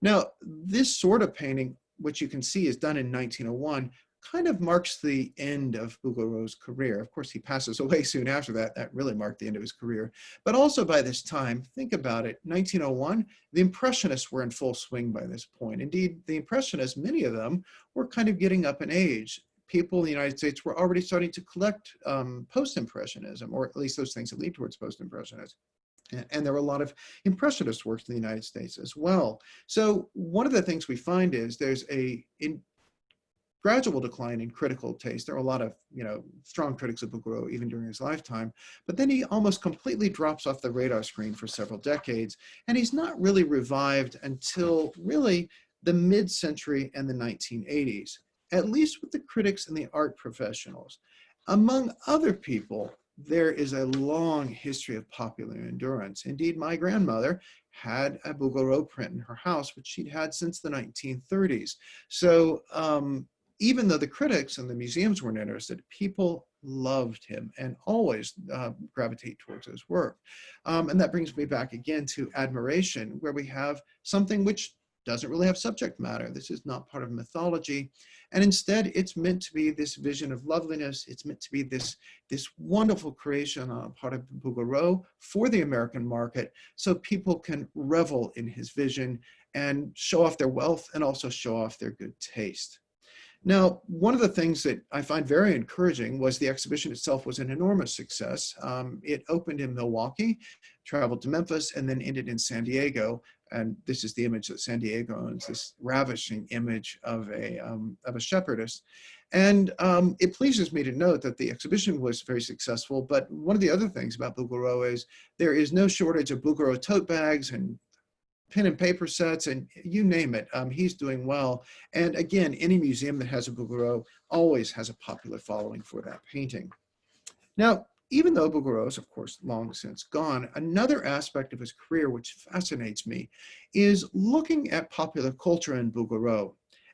Now, this sort of painting which you can see is done in 1901, kind of marks the end of Bouguereau's career. Of course, he passes away soon after that. That really marked the end of his career. But also by this time, think about it, 1901, the Impressionists were in full swing by this point. Indeed, the Impressionists, many of them, were kind of getting up in age. People in the United States were already starting to collect post-Impressionism, or at least those things that lead towards post-Impressionism. And there were a lot of Impressionist works in the United States as well. So one of the things we find is there's a gradual decline in critical taste. There are a lot of, strong critics of Bouguereau even during his lifetime, but then he almost completely drops off the radar screen for several decades, and he's not really revived until really the mid-century and the 1980s, at least with the critics and the art professionals. Among other people, there is a long history of popular endurance. Indeed, my grandmother had a Bouguereau print in her house, which she'd had since the 1930s. So even though the critics and the museums weren't interested, people loved him and always gravitate towards his work. And that brings me back again to admiration, where we have something which doesn't really have subject matter. This is not part of mythology. And instead, it's meant to be this vision of loveliness. It's meant to be this wonderful creation on the part of Bouguereau for the American market, so people can revel in his vision and show off their wealth and also show off their good taste. Now, one of the things that I find very encouraging was the exhibition itself was an enormous success. It opened in Milwaukee, traveled to Memphis, and then ended in San Diego. And this is the image that San Diego owns, this ravishing image of a shepherdess. And it pleases me to note that the exhibition was very successful, but one of the other things about Bouguereau is there is no shortage of Bouguereau tote bags and pen and paper sets, and you name it, he's doing well. And again, any museum that has a Bouguereau always has a popular following for that painting. Now, even though Bouguereau is, of course, long since gone, another aspect of his career which fascinates me is looking at popular culture in Bouguereau.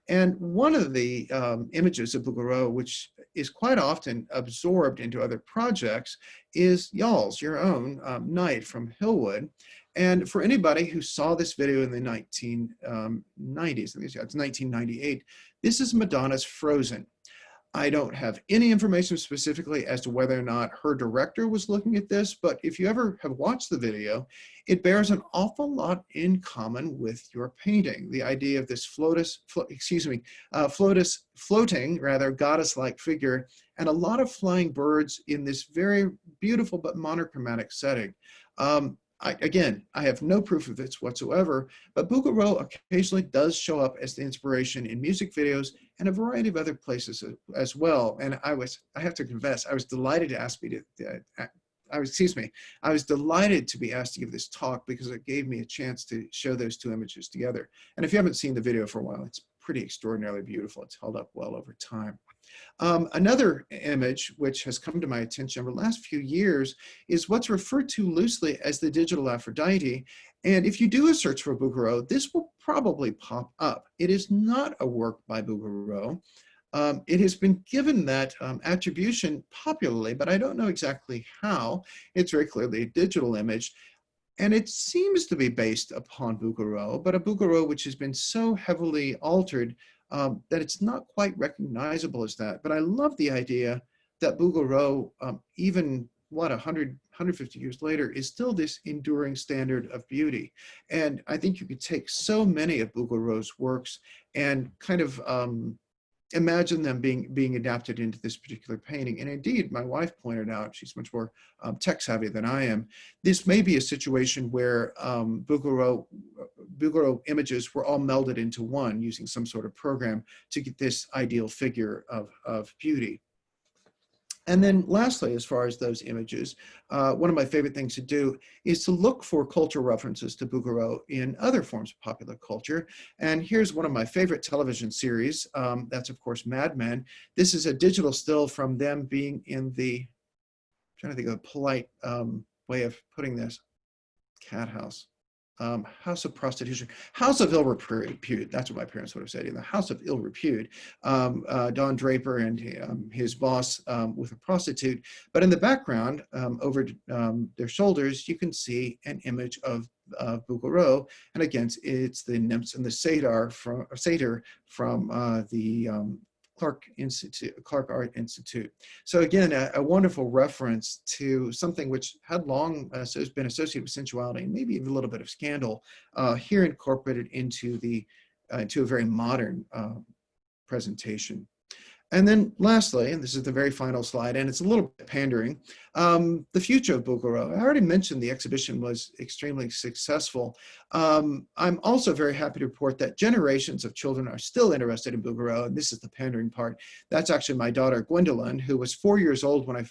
And one of the images of Bouguereau, which is quite often absorbed into other projects, is y'all's, your own, Night from Hillwood. And for anybody who saw this video in the 1990s, I think it's 1998, this is Madonna's Frozen. I don't have any information specifically as to whether or not her director was looking at this, but if you ever have watched the video, it bears an awful lot in common with your painting. The idea of this floating, goddess-like figure, and a lot of flying birds in this very beautiful but monochromatic setting. Again, I have no proof of this whatsoever, but Bouguereau occasionally does show up as the inspiration in music videos and a variety of other places as well. And I have to confess, I was delighted to ask me to, I was delighted to be asked to give this talk because it gave me a chance to show those two images together. And if you haven't seen the video for a while, it's pretty extraordinarily beautiful. It's held up well over time. Another image which has come to my attention over the last few years is what's referred to loosely as the digital Aphrodite. And if you do a search for Bouguereau, this will probably pop up. It is not a work by Bouguereau. It has been given that attribution popularly, but I don't know exactly how. It's very clearly a digital image. And it seems to be based upon Bouguereau, but a Bouguereau which has been so heavily altered that it's not quite recognizable as that. But I love the idea that Bougaro, even 150 years later, is still this enduring standard of beauty. And I think you could take so many of Bouguereau's works and kind of imagine them being adapted into this particular painting. And indeed, my wife pointed out, she's much more tech savvy than I am, this may be a situation where Bougaro images were all melded into one using some sort of program to get this ideal figure of beauty. And then lastly, as far as those images, one of my favorite things to do is to look for cultural references to Bougaro in other forms of popular culture. And here's one of my favorite television series. That's, of course, Mad Men. This is a digital still from them being in the, I'm trying to think of a polite way of putting this, cat house. House of prostitution, house of ill repute. That's what my parents would have said, in the house of ill repute. Don Draper and his boss with a prostitute. But in the background, over their shoulders, you can see an image of Bouguereau, and again, it's the nymphs and the satyr from the Clark Art Institute. So again, a wonderful reference to something which had long been associated with sensuality and maybe even a little bit of scandal, here incorporated into a very modern presentation. And then lastly, and this is the very final slide, and it's a little bit pandering, the future of Bougaro. I already mentioned the exhibition was extremely successful. I'm also very happy to report that generations of children are still interested in Bougaro, and this is the pandering part. That's actually my daughter, Gwendolyn, who was 4 years old when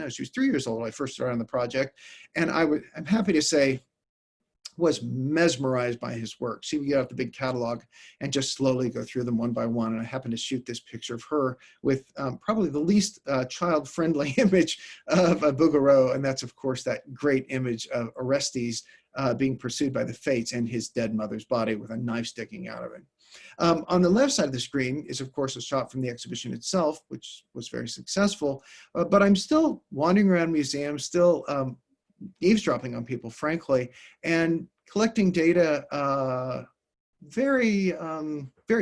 she was 3 years old when I first started on the project. And I'm happy to say, was mesmerized by his work. She would get out the big catalog and just slowly go through them one by one. And I happened to shoot this picture of her with probably the least child-friendly image of Bougaro. And that's, of course, that great image of Orestes being pursued by the Fates and his dead mother's body with a knife sticking out of it. On the left side of the screen is, of course, a shot from the exhibition itself, which was very successful. But I'm still wandering around museums, still eavesdropping on people, frankly, and collecting data, very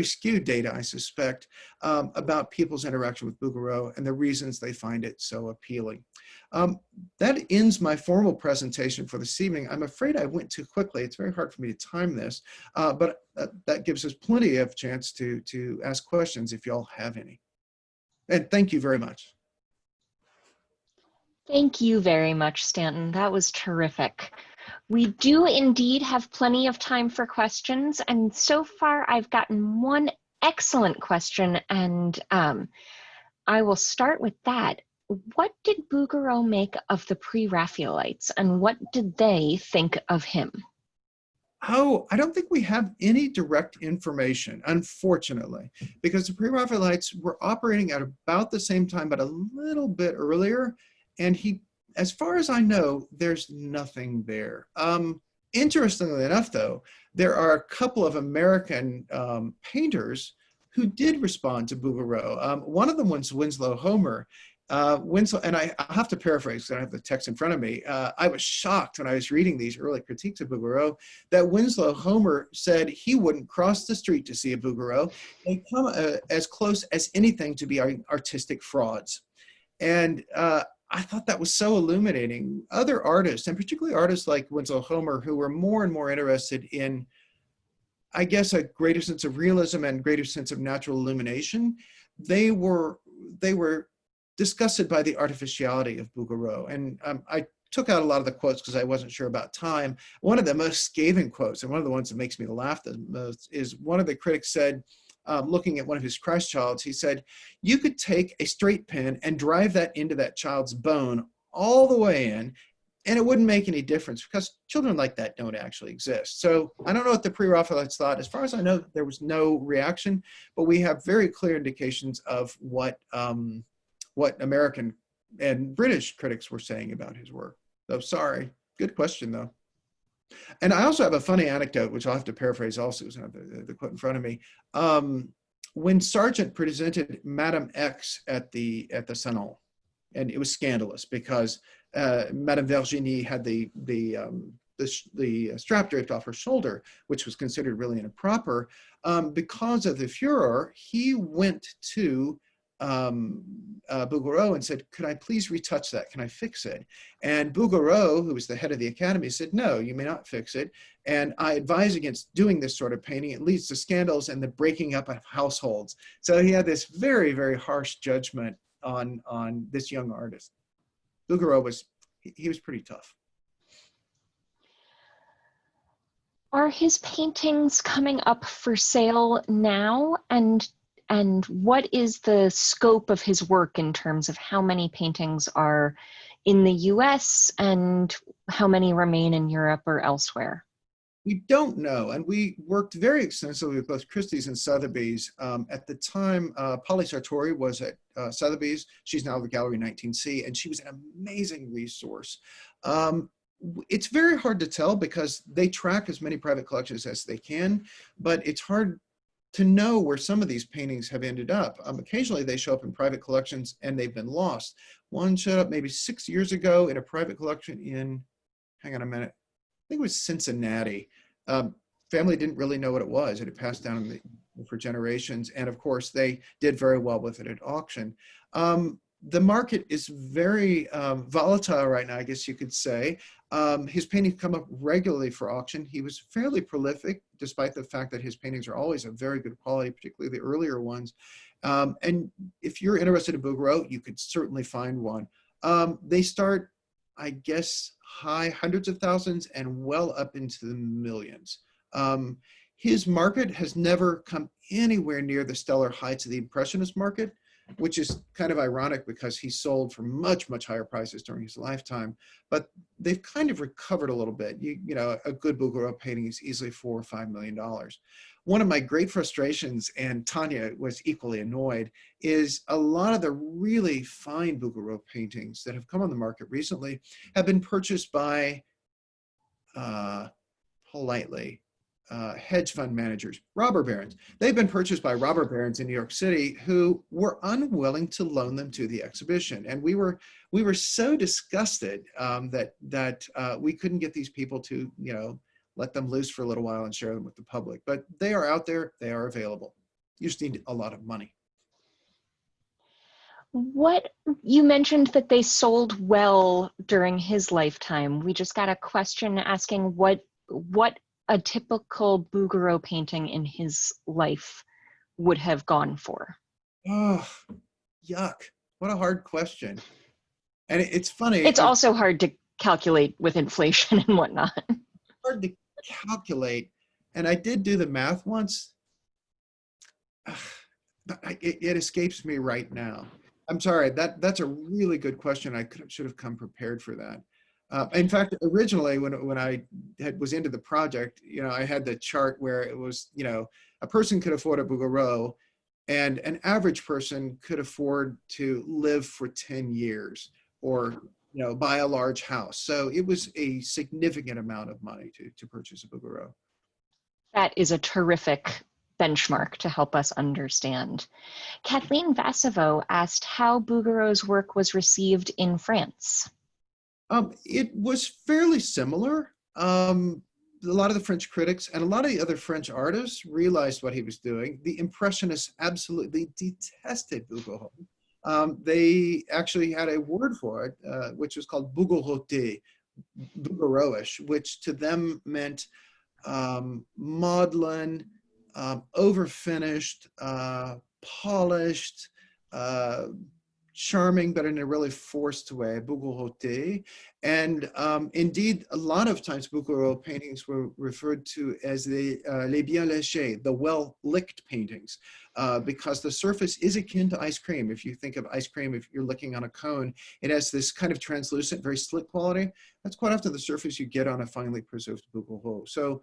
skewed data, I suspect, about people's interaction with Bougaro and the reasons they find it so appealing. That ends my formal presentation for this evening. I'm afraid I went too quickly. It's very hard for me to time this, but that gives us plenty of chance to ask questions if y'all have any. And thank you very much. Thank you very much, Stanton. That was terrific. We do indeed have plenty of time for questions, and so far I've gotten one excellent question, and I will start with that. What did Bouguereau make of the pre-Raphaelites, and what did they think of him? Oh, I don't think we have any direct information, unfortunately, because the pre-Raphaelites were operating at about the same time, but a little bit earlier. And he, as far as I know, there's nothing there. Interestingly enough, though, there are a couple of American painters who did respond to Bouguereau. One of them was Winslow Homer. Winslow, and I have to paraphrase because I don't have the text in front of me. I was shocked when I was reading these early critiques of Bouguereau that Winslow Homer said he wouldn't cross the street to see a Bouguereau. They come as close as anything to be artistic frauds. And I thought that was so illuminating. Other artists, and particularly artists like Winslow Homer, who were more and more interested in, I guess, a greater sense of realism and greater sense of natural illumination, they were disgusted by the artificiality of Bouguereau. And I took out a lot of the quotes because I wasn't sure about time. One of the most scathing quotes, and one of the ones that makes me laugh the most, is one of the critics said, looking at one of his Christ childs, he said, you could take a straight pin and drive that into that child's bone all the way in, and it wouldn't make any difference because children like that don't actually exist. So I don't know what the pre-Raphaelites thought. As far as I know, there was no reaction, but we have very clear indications of what American and British critics were saying about his work. So sorry, good question though. And I also have a funny anecdote, which I'll have to paraphrase also, because I have the quote in front of me. When Sargent presented Madame X at the Salon, and it was scandalous because Madame Virginie had the strap draped off her shoulder, which was considered really improper. Because of the furor, he went to Bougaro and said, could I please retouch that? Can I fix it? And Bougaro, who was the head of the academy, said, no, you may not fix it. And I advise against doing this sort of painting. It leads to scandals and the breaking up of households. So he had this very, very harsh judgment on this young artist. Bougaro was pretty tough. Are his paintings coming up for sale now? And what is the scope of his work in terms of how many paintings are in the US and how many remain in Europe or elsewhere? We don't know, and we worked very extensively with both Christie's and Sotheby's. At the time, Polly Sartori was at Sotheby's. She's now at the Gallery 19C, and she was an amazing resource. It's very hard to tell because they track as many private collections as they can, but it's hard to know where some of these paintings have ended up. Occasionally they show up in private collections and they've been lost. One showed up maybe 6 years ago in a private collection in, hang on a minute, think it was Cincinnati. Family didn't really know what it was. It had passed down for generations. And of course, they did very well with it at auction. The market is very volatile right now, I guess you could say. His paintings come up regularly for auction. He was fairly prolific, despite the fact that his paintings are always of very good quality, particularly the earlier ones. And if you're interested in Bouguereau, you could certainly find one. They start, I guess, high hundreds of thousands and well up into the millions. His market has never come anywhere near the stellar heights of the Impressionist market, which is kind of ironic because he sold for much, much higher prices during his lifetime. But they've kind of recovered a little bit. You know, a good Bouguereau painting is easily $4 or $5 million. One of my great frustrations, and Tanya was equally annoyed, is a lot of the really fine Bouguereau paintings that have come on the market recently have been purchased by, politely, hedge fund managers, robber barons. They've been purchased by robber barons in New York City who were unwilling to loan them to the exhibition. And we were so disgusted that we couldn't get these people to, you know, let them loose for a little while and share them with the public. But they are out there, they are available. You just need a lot of money. What you mentioned that they sold well during his lifetime. We just got a question asking what a typical Bouguereau painting in his life would have gone for. Oh, yuck. What a hard question. And it's funny. It's also hard to calculate with inflation and whatnot. Hard to calculate. And I did do the math once. It escapes me right now. I'm sorry. That's a really good question. I should have come prepared for that. In fact, originally when I was into the project, you know, I had the chart where it was, you know, a person could afford a Bouguereau and an average person could afford to live for 10 years or, you know, buy a large house. So it was a significant amount of money to purchase a Bougaro. That is a terrific benchmark to help us understand. Kathleen Vassivo asked how Bouguereau's work was received in France. It was fairly similar. A lot of the French critics and a lot of the other French artists realized what he was doing. The Impressionists absolutely detested Bouguereau. They actually had a word for it, which was called Bougueroté, Bougueroish, which to them meant maudlin, overfinished, polished, charming, but in a really forced way, Bougueroté. And indeed, a lot of times Bouguereau paintings were referred to as les bien léchés, the well-licked paintings, because the surface is akin to ice cream. If you think of ice cream, if you're licking on a cone, it has this kind of translucent, very slick quality. That's quite often the surface you get on a finely preserved Bouguereau. So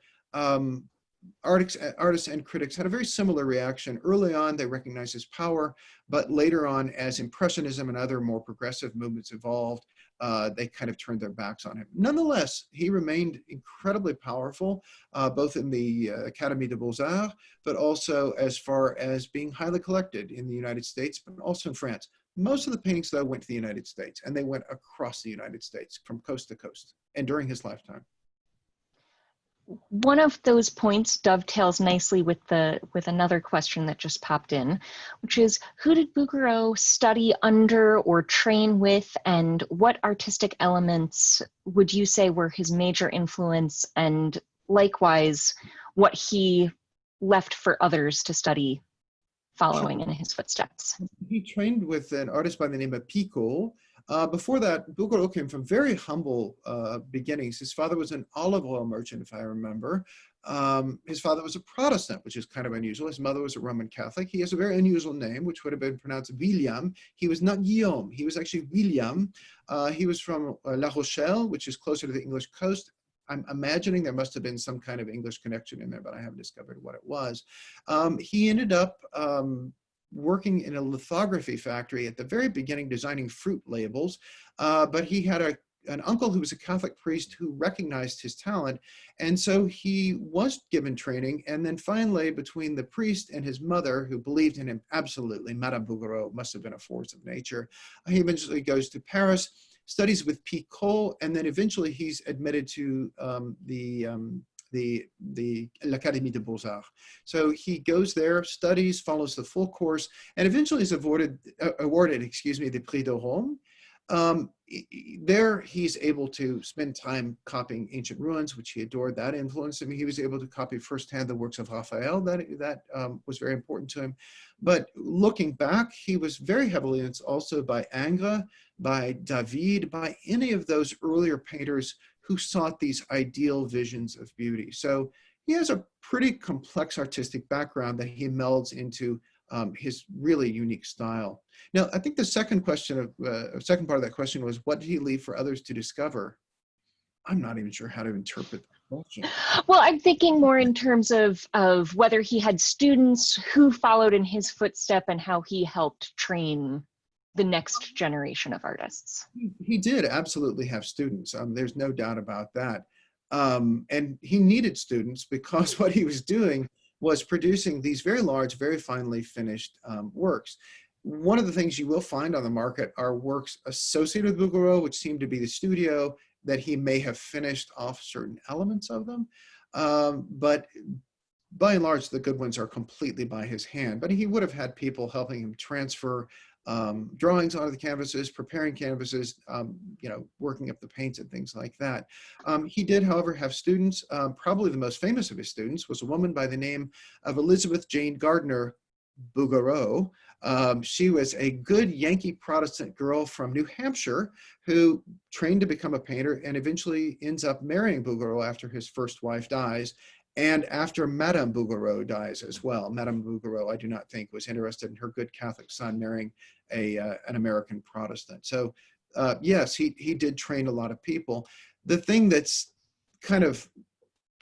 artists and critics had a very similar reaction. Early on, they recognized his power, but later on, as Impressionism and other more progressive movements evolved, they kind of turned their backs on him. Nonetheless, he remained incredibly powerful, both in the Académie des Beaux-Arts, but also as far as being highly collected in the United States, but also in France. Most of the paintings, though, went to the United States, and they went across the United States from coast to coast, and during his lifetime. One of those points dovetails nicely with another question that just popped in, which is, who did Bouguereau study under or train with, and what artistic elements would you say were his major influence, and likewise, what he left for others to study following in his footsteps? He trained with an artist by the name of Fickle. Before that, Bouguereau came from very humble beginnings. His father was an olive oil merchant, if I remember. His father was a Protestant, which is kind of unusual. His mother was a Roman Catholic. He has a very unusual name, which would have been pronounced William. He was not Guillaume. He was actually William. He was from La Rochelle, which is closer to the English coast. I'm imagining there must have been some kind of English connection in there, but I haven't discovered what it was. He ended up working in a lithography factory at the very beginning, designing fruit labels, but he had an uncle who was a Catholic priest who recognized his talent, and so he was given training, and then finally, between the priest and his mother, who believed in him absolutely, Madame Bouguereau must have been a force of nature, he eventually goes to Paris, studies with Picot, and then eventually he's admitted to l'Académie des Beaux-Arts. So he goes there, studies, follows the full course, and eventually is awarded the Prix de Rome. There he's able to spend time copying ancient ruins, which he adored. That influenced him. He was able to copy firsthand the works of Raphael. That was very important to him. But looking back, he was very heavily influenced also by Ingres, by David, by any of those earlier painters who sought these ideal visions of beauty. So he has a pretty complex artistic background that he melds into his really unique style. Now, I think the second question second part of that question was, what did he leave for others to discover? I'm not even sure how to interpret that question. Well, I'm thinking more in terms of whether he had students who followed in his footstep and how he helped train the next generation of artists. He did absolutely have students. There's no doubt about that. And he needed students because what he was doing was producing these very large, very finely finished works. One of the things you will find on the market are works associated with Bouguereau, which seem to be the studio that he may have finished off certain elements of them. But by and large, the good ones are completely by his hand. But he would have had people helping him transfer drawings onto the canvases, preparing canvases, working up the paints and things like that. He did, however, have students. Probably the most famous of his students was a woman by the name of Elizabeth Jane Gardner Bougaro. She was a good Yankee Protestant girl from New Hampshire who trained to become a painter and eventually ends up marrying Bougaro after his first wife dies. And after Madame Bougaro dies as well. Madame Bougaro, I do not think, was interested in her good Catholic son marrying an American Protestant. So yes, he did train a lot of people. The thing that's kind of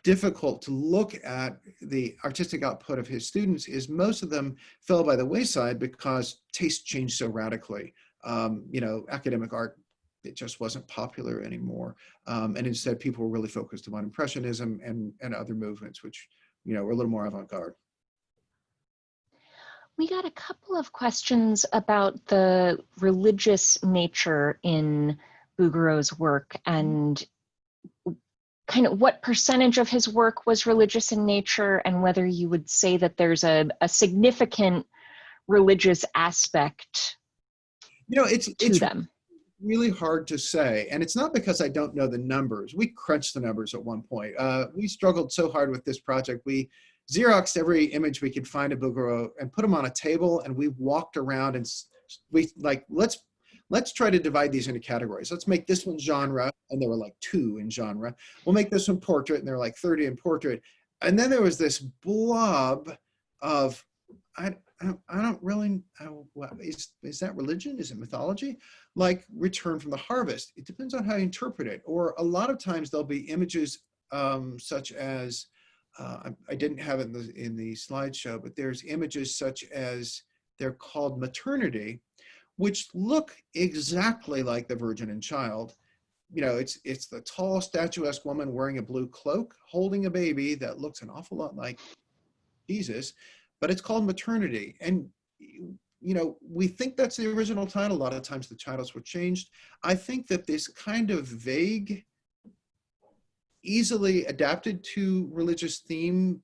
difficult to look at the artistic output of his students is most of them fell by the wayside because taste changed so radically. Academic art, it just wasn't popular anymore. And instead people were really focused on Impressionism and other movements, which, were a little more avant-garde. We got a couple of questions about the religious nature in Bouguereau's work and kind of what percentage of his work was religious in nature and whether you would say that there's a significant religious aspect to them. Really hard to say, and it's not because I don't know the numbers. We crunched the numbers at one point. We struggled so hard with this project. We Xeroxed every image we could find of Bouguereau and put them on a table, and we walked around and we let's try to divide these into categories. Let's make this one genre, and there were like 2 in genre. We'll make this one portrait, and there were like 30 in portrait. And then there was this blob of I don't really, is that religion? Is it mythology? Like Return from the Harvest. It depends on how you interpret it. Or a lot of times there'll be images such as, I didn't have it in the slideshow, but there's images such as, they're called maternity, which look exactly like the Virgin and Child. It's the tall, statuesque woman wearing a blue cloak, holding a baby that looks an awful lot like Jesus. But it's called Maternity. And, we think that's the original title. A lot of times the titles were changed. I think that this kind of vague, easily adapted to religious theme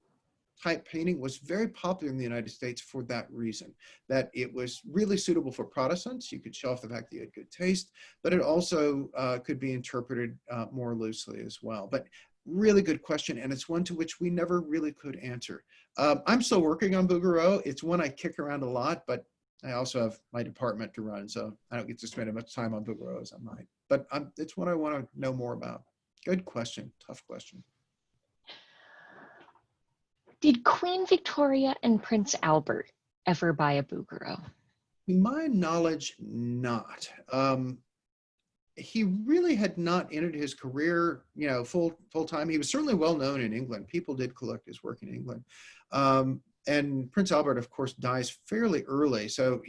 type painting was very popular in the United States for that reason, that it was really suitable for Protestants. You could show off the fact that you had good taste, but it also could be interpreted more loosely as well. But really good question, and it's one to which we never really could answer. I'm still working on Bougaro. It's one I kick around a lot, but I also have my department to run, so I don't get to spend as much time on Bougaro as I might. But it's one I want to know more about. Good question, tough question. Did Queen Victoria and Prince Albert ever buy a Bougaro? To my knowledge, not. He really had not entered his career, full time. He was certainly well known in England. People did collect his work in England. And Prince Albert, of course, dies fairly early. So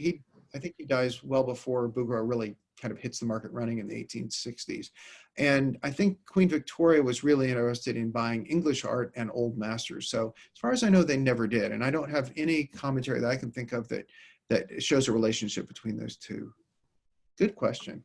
I think he dies well before Bougaro really kind of hits the market running in the 1860s. And I think Queen Victoria was really interested in buying English art and old masters. So as far as I know, they never did. And I don't have any commentary that I can think of that shows a relationship between those two. Good question.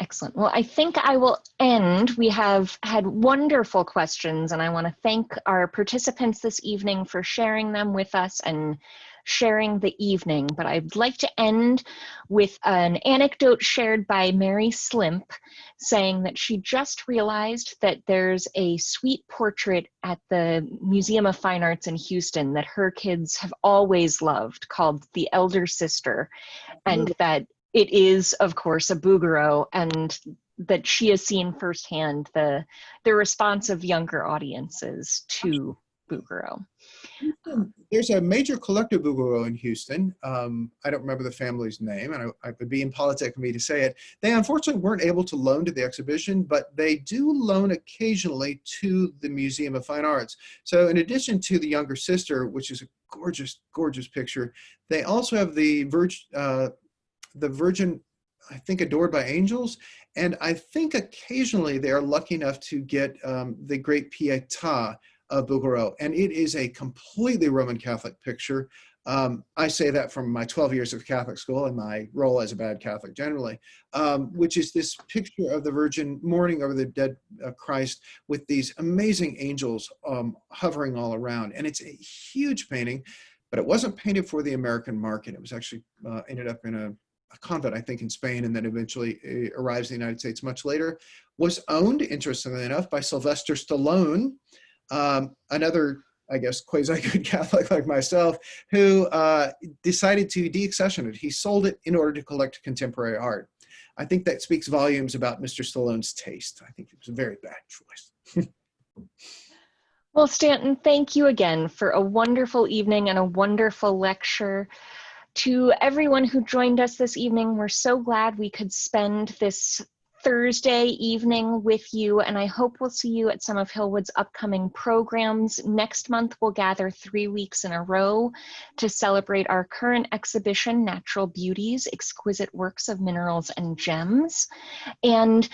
Excellent. Well, I think I will end. We have had wonderful questions, and I want to thank our participants this evening for sharing them with us and sharing the evening. But I'd like to end with an anecdote shared by Mary Slimp, saying that she just realized that there's a sweet portrait at the Museum of Fine Arts in Houston that her kids have always loved, called The Elder Sister, and that it is, of course, a Bougaro, and that she has seen firsthand the response of younger audiences to Bougaro. There's a major collector of Bouguereau in Houston. I don't remember the family's name, and I would be impolitic for me to say it. They unfortunately weren't able to loan to the exhibition, but they do loan occasionally to the Museum of Fine Arts. So in addition to the younger sister, which is a gorgeous, gorgeous picture, they also have the Virgin, I think, adored by angels. And I think occasionally they are lucky enough to get the Great Pietà of Bouguereau. And it is a completely Roman Catholic picture. I say that from my 12 years of Catholic school and my role as a bad Catholic generally, which is this picture of the Virgin mourning over the dead Christ with these amazing angels hovering all around. And it's a huge painting, but it wasn't painted for the American market. It was actually ended up in a convent, I think, in Spain, and then eventually arrives in the United States much later. Was owned, interestingly enough, by Sylvester Stallone, another, I guess, quasi-good Catholic like myself, who decided to deaccession it. He sold it in order to collect contemporary art. I think that speaks volumes about Mr. Stallone's taste. I think it was a very bad choice. Well, Stanton, thank you again for a wonderful evening and a wonderful lecture. To everyone who joined us this evening, we're so glad we could spend this Thursday evening with you, and I hope we'll see you at some of Hillwood's upcoming programs. Next month, we'll gather 3 weeks in a row to celebrate our current exhibition, Natural Beauties, Exquisite Works of Minerals and Gems. And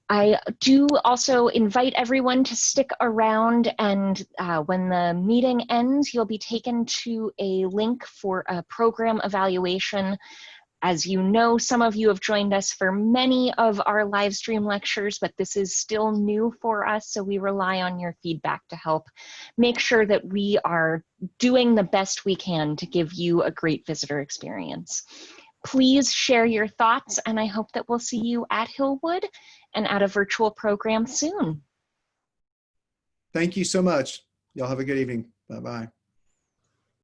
I do also invite everyone to stick around, and when the meeting ends, you'll be taken to a link for a program evaluation. As you know, some of you have joined us for many of our live stream lectures, but this is still new for us, so we rely on your feedback to help make sure that we are doing the best we can to give you a great visitor experience. Please share your thoughts, and I hope that we'll see you at Hillwood and at a virtual program soon. Thank you so much. Y'all have a good evening. Bye-bye.